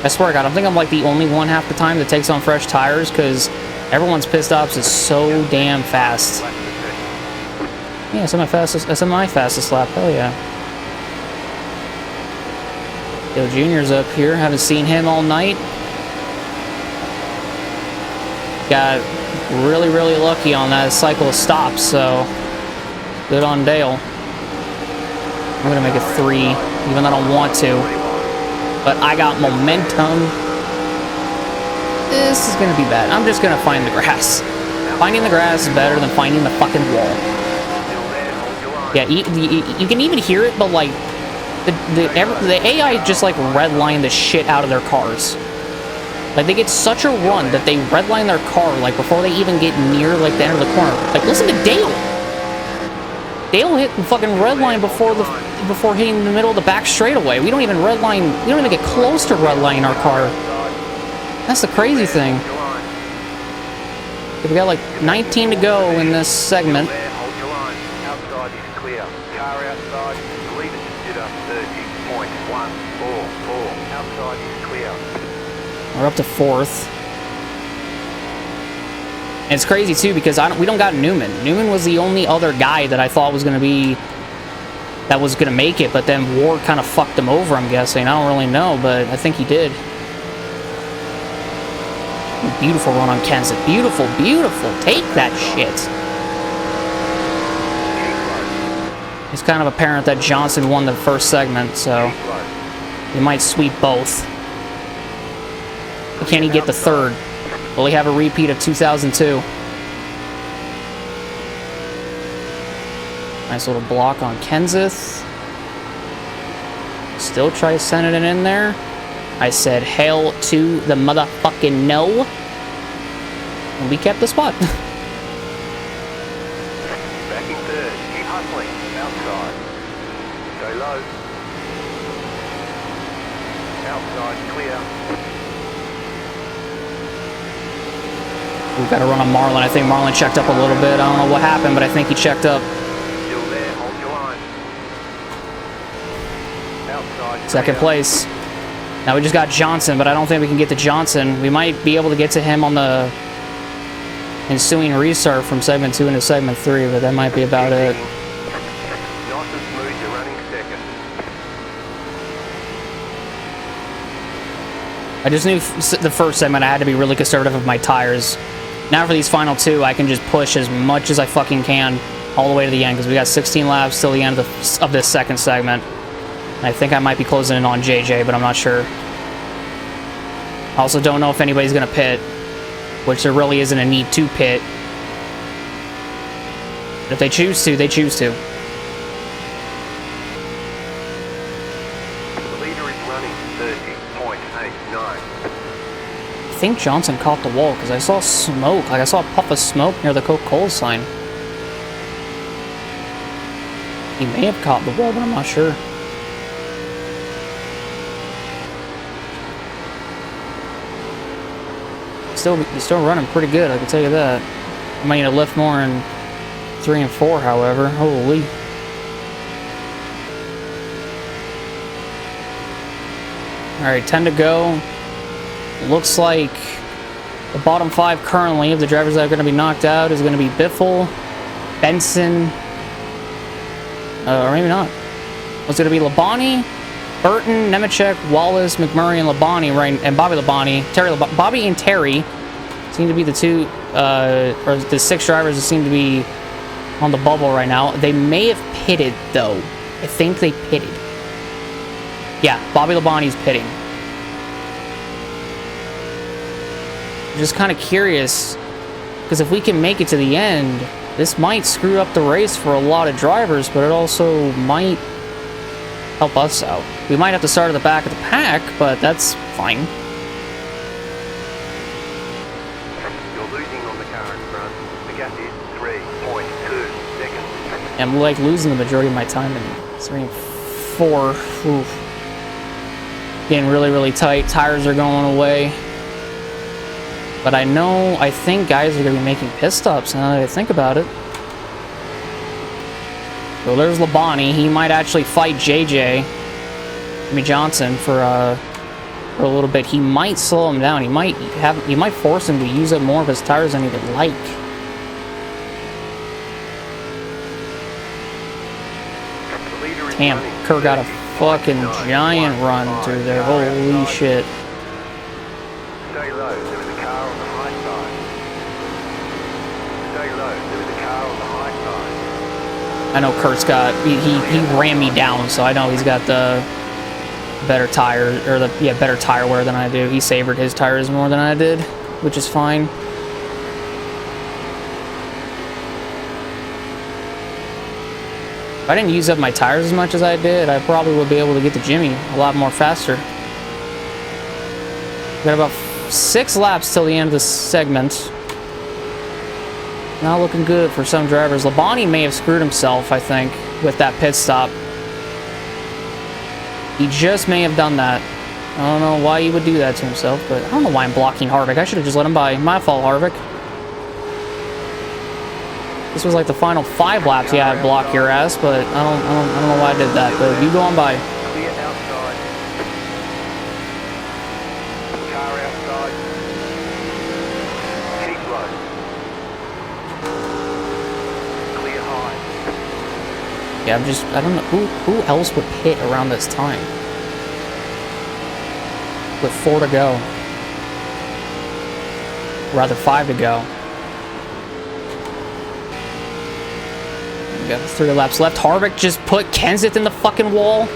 I swear to God, I think I'm like the only one half the time that takes on fresh tires because everyone's pit stops is so damn fast. Yeah, it's my fastest lap. Hell yeah. Yo, Junior's up here. Haven't seen him all night. Got really, really lucky on that cycle of stops, so good on Dale. I'm gonna make it 3, even though I don't want to. But I got momentum. This is gonna be bad. I'm just gonna find the grass. Finding the grass is better than finding the fucking wall. Yeah, you can even hear it, but like the AI just like redline the shit out of their cars. Like they get such a run that they redline their car like before they even get near like the end of the corner. Like listen to Dale. Dale hit the fucking redline before hitting the middle of the back straightaway. We don't even redline. We don't even get close to redlining our car. That's the crazy thing. We got like 19 to go in this segment. Hold your line. Outside is clear. Car outside. Lead it consider 30.144. Outside is clear. We're up to 4th. And it's crazy too because we don't got Newman. Newman was the only other guy that I thought was going to be make it, but then Ward kind of fucked him over, I'm guessing. I don't really know, but I think he did. Beautiful run on Kenseth. Beautiful, beautiful. Take that shit. It's kind of apparent that Johnson won the first segment, so he might sweep both. But can he get the third? Will he have a repeat of 2002? Nice little block on Kenseth. Still try sending it in there. I said hail to the motherfucking no. And we kept the spot. Back in third. Keep hustling. Outside. Go low. Outside clear. We've got to run on Marlin. I think Marlin checked up a little bit. I don't know what happened, but I think he checked up. Still there. Hold your line. Outside. Second place. Now we just got Johnson, but I don't think we can get to Johnson. We might be able to get to him on the ensuing restart from segment 2 into segment 3, but that might be about it. Nice and smooth. You're running second. I just knew the first segment I had to be really conservative with my tires. Now for these final 2, I can just push as much as I fucking can all the way to the end, because we got 16 laps till the end of this second segment. And I think I might be closing in on JJ, but I'm not sure. I also don't know if anybody's going to pit, which there really isn't a need to pit. But if they choose to, they choose to. The leader is running 30.89. I think Johnson caught the wall because I saw smoke. Like I saw a puff of smoke near the Coca-Cola sign. He may have caught the wall, but I'm not sure. He's still running pretty good, I can tell you that. I might need to lift more in 3 and 4, however. Holy. Alright, 10 to go. Looks like the bottom 5 currently of the drivers that are going to be knocked out is going to be Biffle, Benson, or maybe not. It's going to be Labonte, Burton, Nemechek, Wallace, McMurray, and Labonte, right? And Bobby Labonte, Bobby and Terry seem to be the 2, or the 6 drivers that seem to be on the bubble right now. They may have pitted though. I think they pitted. Yeah, Bobby Labonte's pitting. I'm just kind of curious, because if we can make it to the end, this might screw up the race for a lot of drivers, but it also might help us out. We might have to start at the back of the pack, but that's fine. You're losing on the car in front. The gap is 3.2 seconds. I'm like losing the majority of my time in 3 and 4. Oof. Getting really, really tight. Tires are going away. But I think guys are going to be making pit stops now that I think about it. So there's Labonte. He might actually fight Jimmy Johnson for a little bit. He might slow him down. He might force him to use up more of his tires than he would like. Damn, Kerr got a fucking giant run through there. Holy shit. Stay low. There is a car on the high side. Stay low. There is a car on the high side. I know Kurt's got, he ran me down, so I know he's got the better tire, or better tire wear than I do. He savored his tires more than I did, which is fine. If I didn't use up my tires as much as I did, I probably would be able to get to Jimmy a lot more faster. Got about 6 laps till the end of this segment. Not looking good for some drivers. Labonte may have screwed himself, I think, with that pit stop. He just may have done that. I don't know why he would do that to himself, but I don't know why I'm blocking Harvick. I should have just let him by. My fault, Harvick. This was like the final 5 laps. Yeah, I'd block your ass, but I don't know why I did that. But you go on by. Clear outside. Car outside. Keep low. Clear high. Yeah, I don't know who else would pit around this time. With 4 to go. Rather 5 to go. We got 3 laps left. Harvick just put Kenseth in the fucking wall.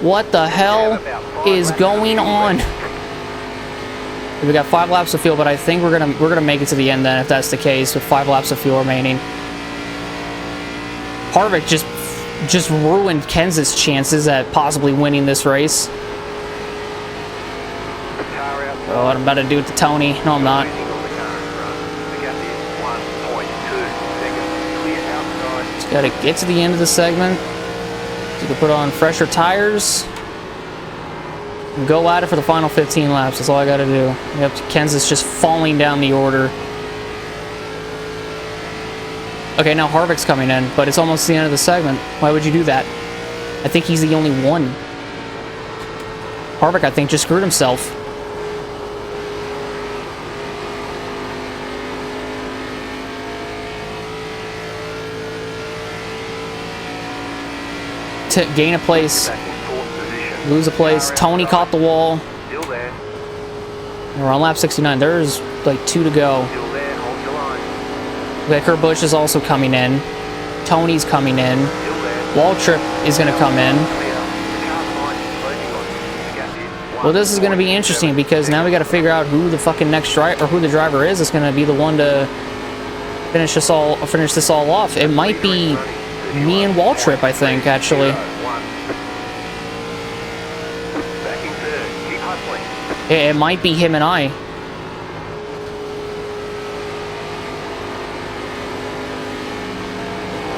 What the hell is going on? We got 5 laps of fuel, but I think we're gonna make it to the end then, if that's the case, with 5 laps of fuel remaining. Harvick just ruined Kenseth's chances at possibly winning this race. Oh, what I'm about to do it to Tony. No, I'm not. Just gotta get to the end of the segment. So you can put on fresher tires. And go at it for the final 15 laps. That's all I gotta do. Yep, Kenseth's just falling down the order. Okay, now Harvick's coming in, but it's almost the end of the segment. Why would you do that? I think he's the only one. Harvick, I think, just screwed himself. To gain a place, lose a place. Tony caught the wall. We're on lap 69. There's like 2 to go. Kurt Busch is also coming in. Tony's coming in. Waltrip is going to come in. Well, this is going to be interesting because now we got to figure out who the fucking next driver, or who the driver is. It's going to be the one to finish this all off. It might be me and Waltrip, I think, actually. It might be him and I.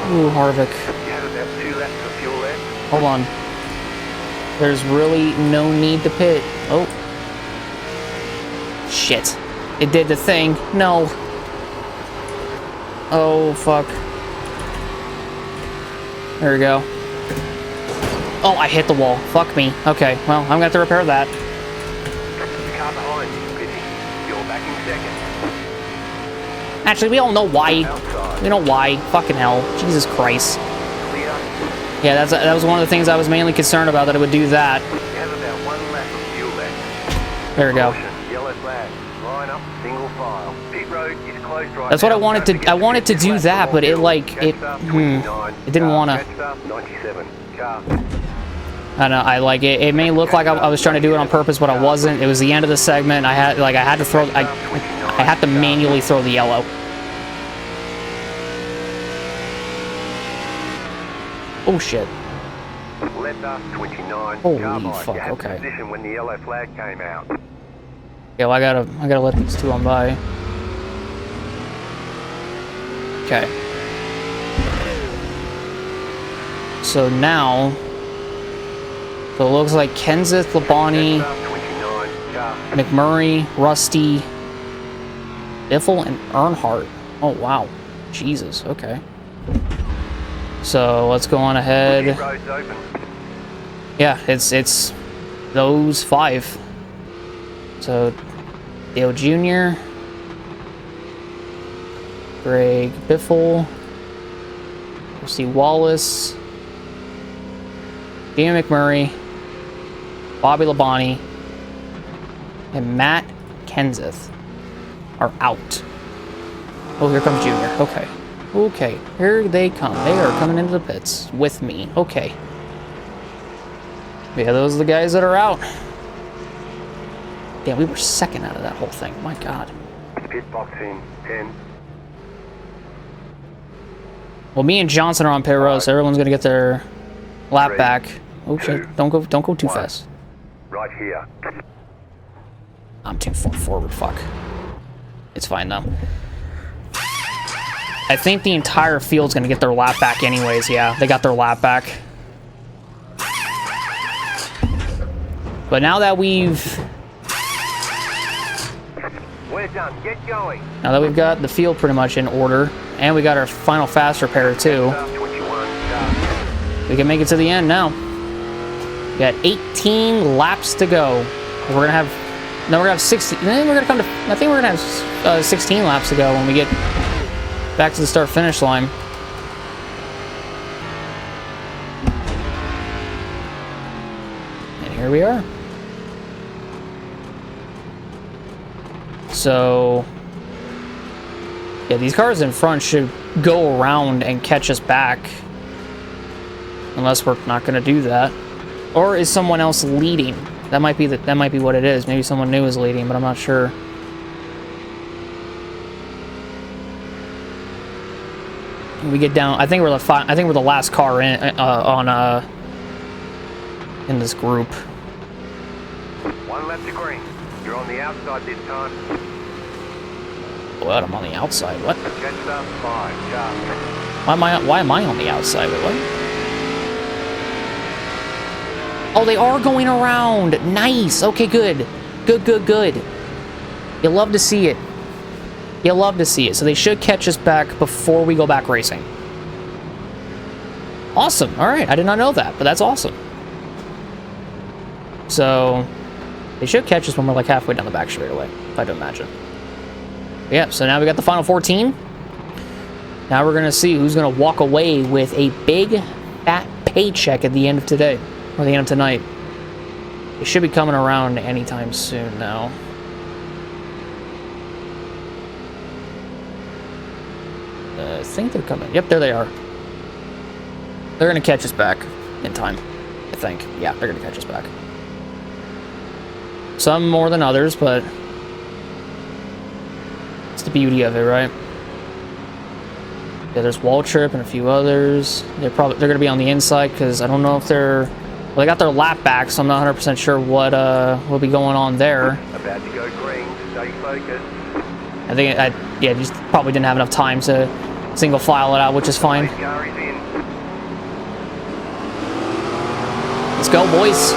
Ooh, Harvick. Hold on. There's really no need to pit. Oh. Shit. It did the thing. No. Oh, fuck. There we go. Oh, I hit the wall. Fuck me. Okay, well, I'm gonna have to repair that. Actually, we all know why. We know why. Fucking hell. Jesus Christ. Yeah, that was one of the things I was mainly concerned about, that it would do that. There we go. That's what I wanted to. I wanted to do that, but it didn't want to. I don't know. I like it. It may look like I was trying to do it on purpose, but I wasn't. It was the end of the segment. I had to throw. I had to manually throw the yellow. Oh shit. Holy fuck. Okay. When the yellow flag came out. Yeah, well, I gotta let these 2 on by. Okay. So now, it looks like Kenseth, Labonte, McMurray, Rusty, Biffle, and Earnhardt. Oh wow, Jesus. Okay. So let's go on ahead. Yeah, it's those 5. So Dale Jr., Greg Biffle, Rusty Wallace, Dan McMurray, Bobby Labonte, and Matt Kenseth are out. Oh, here comes Junior. Okay. Okay, here they come. They are coming into the pits with me. Okay. Yeah, those are the guys that are out. Damn, we were second out of that whole thing. My God. Pit boxing 10. Well, me and Johnson are on pit row, so everyone's gonna get their lap back. Oh shit! Don't go too fast. Right here. I'm too far forward. Fuck. It's fine though. I think the entire field's gonna get their lap back anyways. Yeah, they got their lap back. But now that we've We're done. Get going. got the field pretty much in order, and we got our final fast repair too, Start 21. Start. we can make it to the end now. We got 18 laps to go. We're gonna have, no, we're gonna have 60. Then we're gonna come to, I think we're gonna have 16 laps to go when we get back to the start-finish line. And here we are. So, yeah, these cars in front should go around and catch us back. Unless we're not going to do that. Or is someone else leading? That might be what it is. Maybe someone new is leading, but I'm not sure. We get down. I think we're the last car in in this group. One left to green. You're on the outside this time. What? I'm on the outside. What? Jet start 5. Sharp. Why am I on the outside? Wait, what? Oh, they are going around. Nice. Okay, good. Good. You love to see it. You love to see it. So they should catch us back before we go back racing. Awesome. All right. I did not know that, but that's awesome. So they should catch us when we're like halfway down the back straightaway, if I'd imagine. Yeah, so now we got the final 14. Now we're going to see who's going to walk away with a big, fat paycheck at the end of today, or the end of tonight. They should be coming around anytime soon now. I think they're coming. Yep, there they are. They're going to catch us back in time, I think. Yeah, they're going to catch us back. Some more than others, but it's the beauty of it, right? Yeah, there's Wall Trip and a few others. They're gonna be on the inside because I don't know if they're. Well, they got their lap back, so I'm not 100% sure what will be going on there. About to go green. Stay focused. I think just probably didn't have enough time to single file it out, which is fine. Race car is in. Let's go, boys.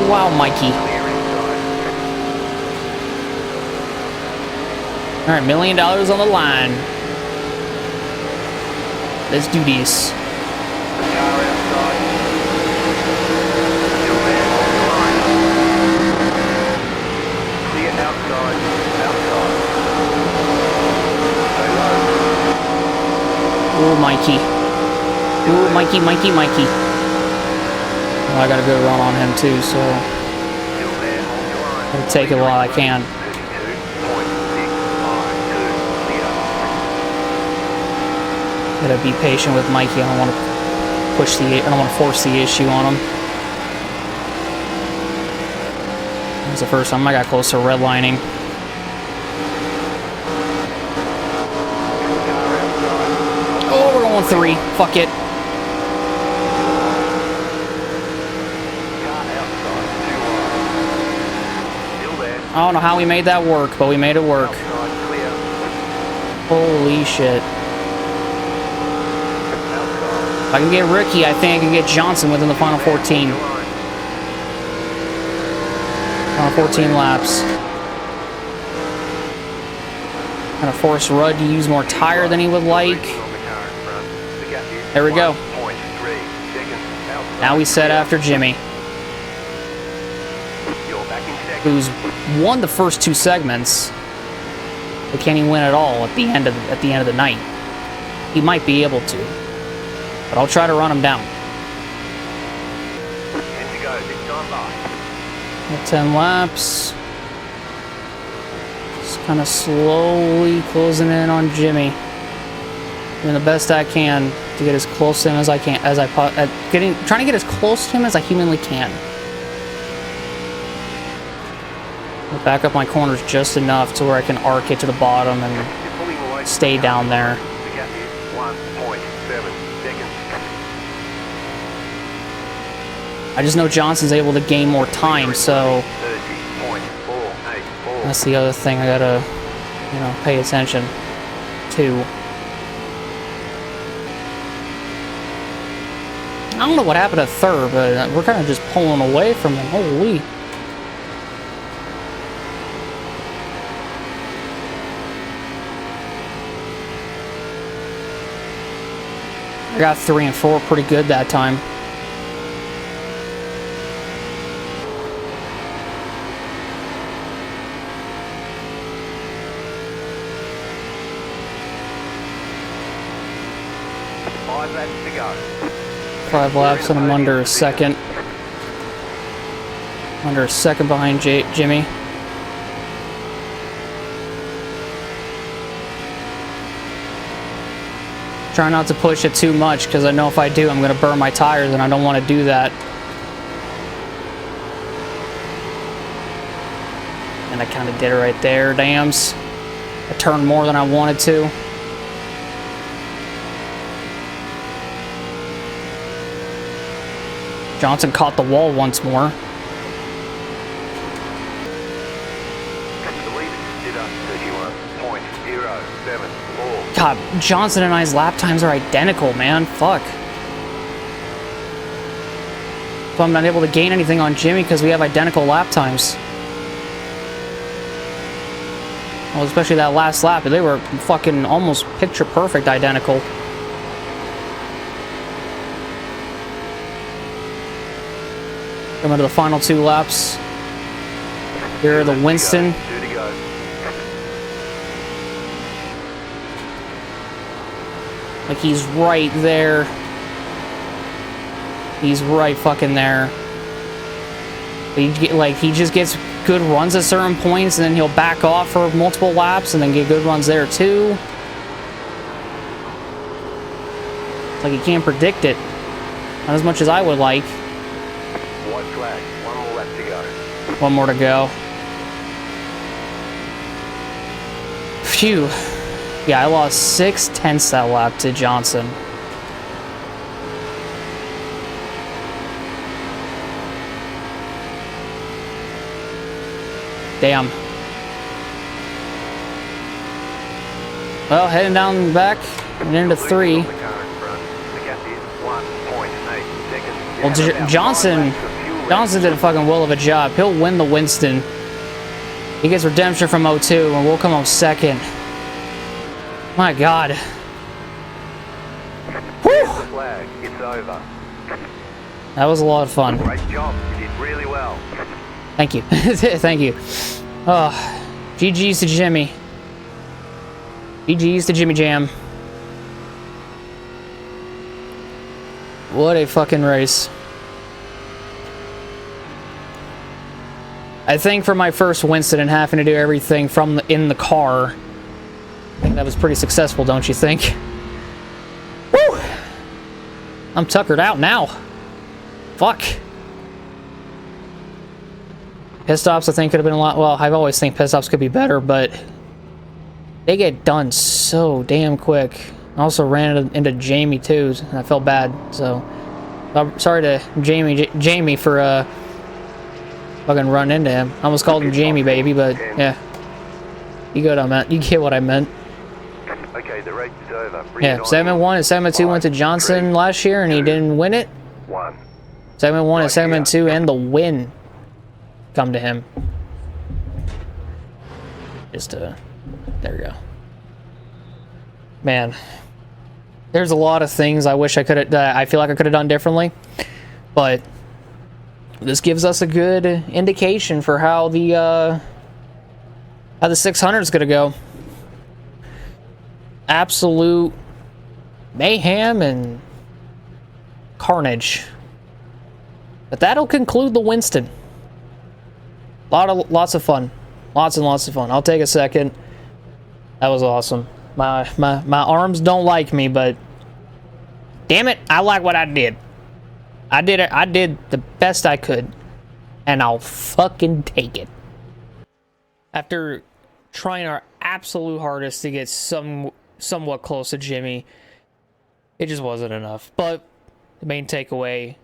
Wow, Mikey. All right, $1 million on the line. Let's do this. Oh, Mikey. Oh, Mikey. Well, I got a good run on him too, so I'll take it while I can. Gotta be patient with Mikey. I don't want to force the issue on him. That was the first time I got close to redlining. Oh, we're going 3. Fuck it. I don't know how we made that work, but we made it work. Holy shit. If I can get Ricky, I think I can get Johnson within the final 14. Final 14 laps. Gonna force Rudd to use more tire than he would like. There we go. Now we set after Jimmy, who's won the first 2 segments, but can't even win at all at the end of the night. He might be able to, but I'll try to run him down. 10 laps. Just kind of slowly closing in on Jimmy, doing the best I can to get as close to him as I can, trying to get as close to him as I humanly can. I'll back up my corners just enough to where I can arc it to the bottom and stay down there. I just know Johnson's able to gain more time, so that's the other thing I gotta, pay attention to. don't know what happened to third, but we're kind of just pulling away from him. Holy. I got 3 and 4 pretty good that time. To go. 5 laps and I'm under a second. Under a second behind Jimmy. Try not to push it too much because I know if I do, I'm going to burn my tires and I don't want to do that. And I kind of did it right there, dams. I turned more than I wanted to. Johnson caught the wall once more. God, Johnson and I's lap times are identical, man. Fuck. So I'm not able to gain anything on Jimmy because we have identical lap times. Well, especially that last lap. They were fucking almost picture perfect identical. Coming to the final 2 laps. Here are the Winston. Like, he's right there. He's right fucking there. He just gets good runs at certain points, and then he'll back off for multiple laps, and then get good runs there too. It's like he can't predict it. Not as much as I would like. White flag. 1 more lap to go. 1 more to go. Phew. Yeah, I lost 6/10 that lap to Johnson. Damn. Well, heading down the back and into 3. Well, Johnson did a fucking will of a job. He'll win the Winston. He gets redemption from 02, and we'll come up second. My God. Whew. It's over. That was a lot of fun. Great job. You did really well. Thank you. Thank you. Oh, GG's to Jimmy. GG's to Jimmy Jam. What a fucking race. I think for my first Winston and having to do everything from in the car, I think that was pretty successful, don't you think? Woo! I'm tuckered out now. Fuck. Pit stops, I think, could have been a lot... Well, I always think pit stops could be better, but they get done so damn quick. I also ran into Jamie, too, and I felt bad, so... I'm sorry to Jamie for, fucking run into him. I almost called him Jamie, baby, but, yeah. You get what I meant. You get what I meant. Okay, the race is over. Yeah, 7-1 and 7-2 went to Johnson last year, and he didn't win it. 7-1 and 7-2, and the win come to him. Just there we go. Man, there's a lot of things I wish I could have. I feel like I could have done differently, but this gives us a good indication for how the 600 is gonna go. Absolute mayhem and carnage. But that'll conclude the Winston. Lots of fun. Lots and lots of fun. I'll take a second. That was awesome. My arms don't like me, but damn it, I like what I did. I did the best I could, and I'll fucking take it. After trying our absolute hardest to get somewhat close to Jimmy, it just wasn't enough. But the main takeaway,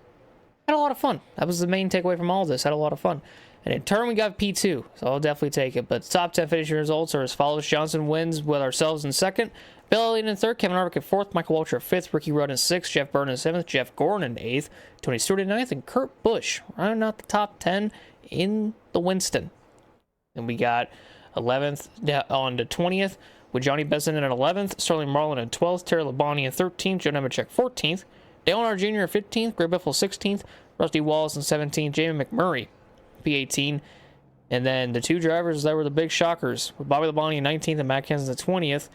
had a lot of fun. That was the main takeaway from all of this. Had a lot of fun. And in turn, we got P2, so I'll definitely take it. But top 10 finishing results are as follows. Johnson wins with ourselves in second. Bill Elliott in third. Kevin Harvick in fourth. Michael Waltrip in fifth. Ricky Rudd in sixth. Jeff Byrne in seventh. Jeff Gordon in eighth. Tony Stewart in ninth. And Kurt Busch rounding out the top 10 in the Winston. And we got 11th on to 20th with Johnny Besson in 11th. Sterling Marlin in 12th. Terry Labonte in 13th. Joe Nemechek 14th. Dale Earnhardt Jr. in 15th. Greg Biffle 16th. Rusty Wallace in 17th. Jamie McMurray P18. And then the two drivers that were the big shockers with Bobby Labonte in 19th and Matt Kenseth in 20th.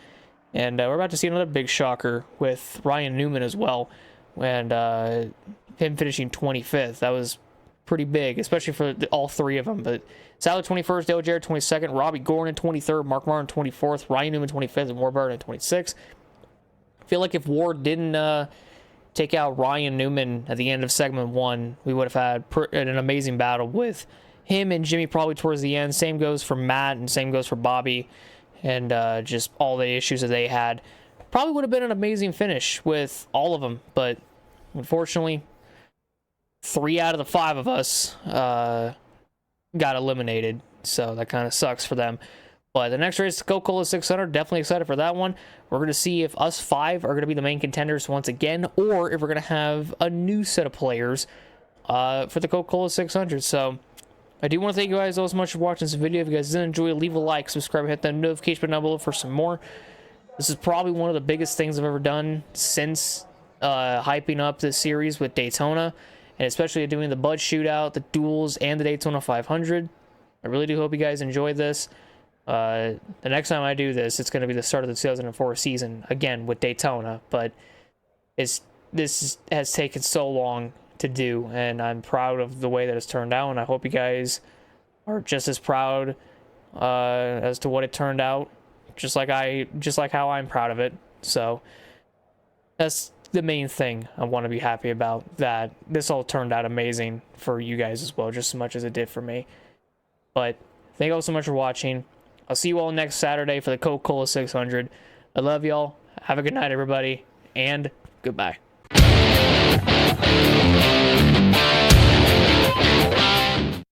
And we're about to see another big shocker with Ryan Newman as well, and him finishing 25th. That was pretty big, especially for all three of them. But Sally 21st, Dale Jarrett 22nd, Robbie Gordon 23rd, Mark Martin 24th, Ryan Newman 25th, and Ward Barrett 26th. I feel like if Ward didn't take out Ryan Newman at the end of segment 1, we would have had an amazing battle with him and Jimmy probably towards the end. Same goes for Matt, and same goes for Bobby, and just all the issues that they had. Probably would have been an amazing finish with all of them, but unfortunately, 3 out of the 5 of us got eliminated, so that kind of sucks for them. But the next race, Coca-Cola 600, definitely excited for that one. We're going to see if us 5 are going to be the main contenders once again, or if we're going to have a new set of players for the Coca-Cola 600. So I do want to thank you guys all so much for watching this video. If you guys did enjoy, leave a like, subscribe, hit that notification button down below for some more. This is probably one of the biggest things I've ever done since hyping up this series with Daytona, and especially doing the Bud Shootout, the duels, and the Daytona 500. I really do hope you guys enjoyed this. The next time I do this, it's going to be the start of the 2004 season, again, with Daytona, but this has taken so long to do, and I'm proud of the way that it's turned out, and I hope you guys are just as proud as to what it turned out, just like how I'm proud of it. So that's the main thing I want to be happy about, that this all turned out amazing for you guys as well, just as much as it did for me. But thank you all so much for watching. I'll see you all next Saturday for the Coca-Cola 600. I love y'all. Have a good night, everybody, and goodbye.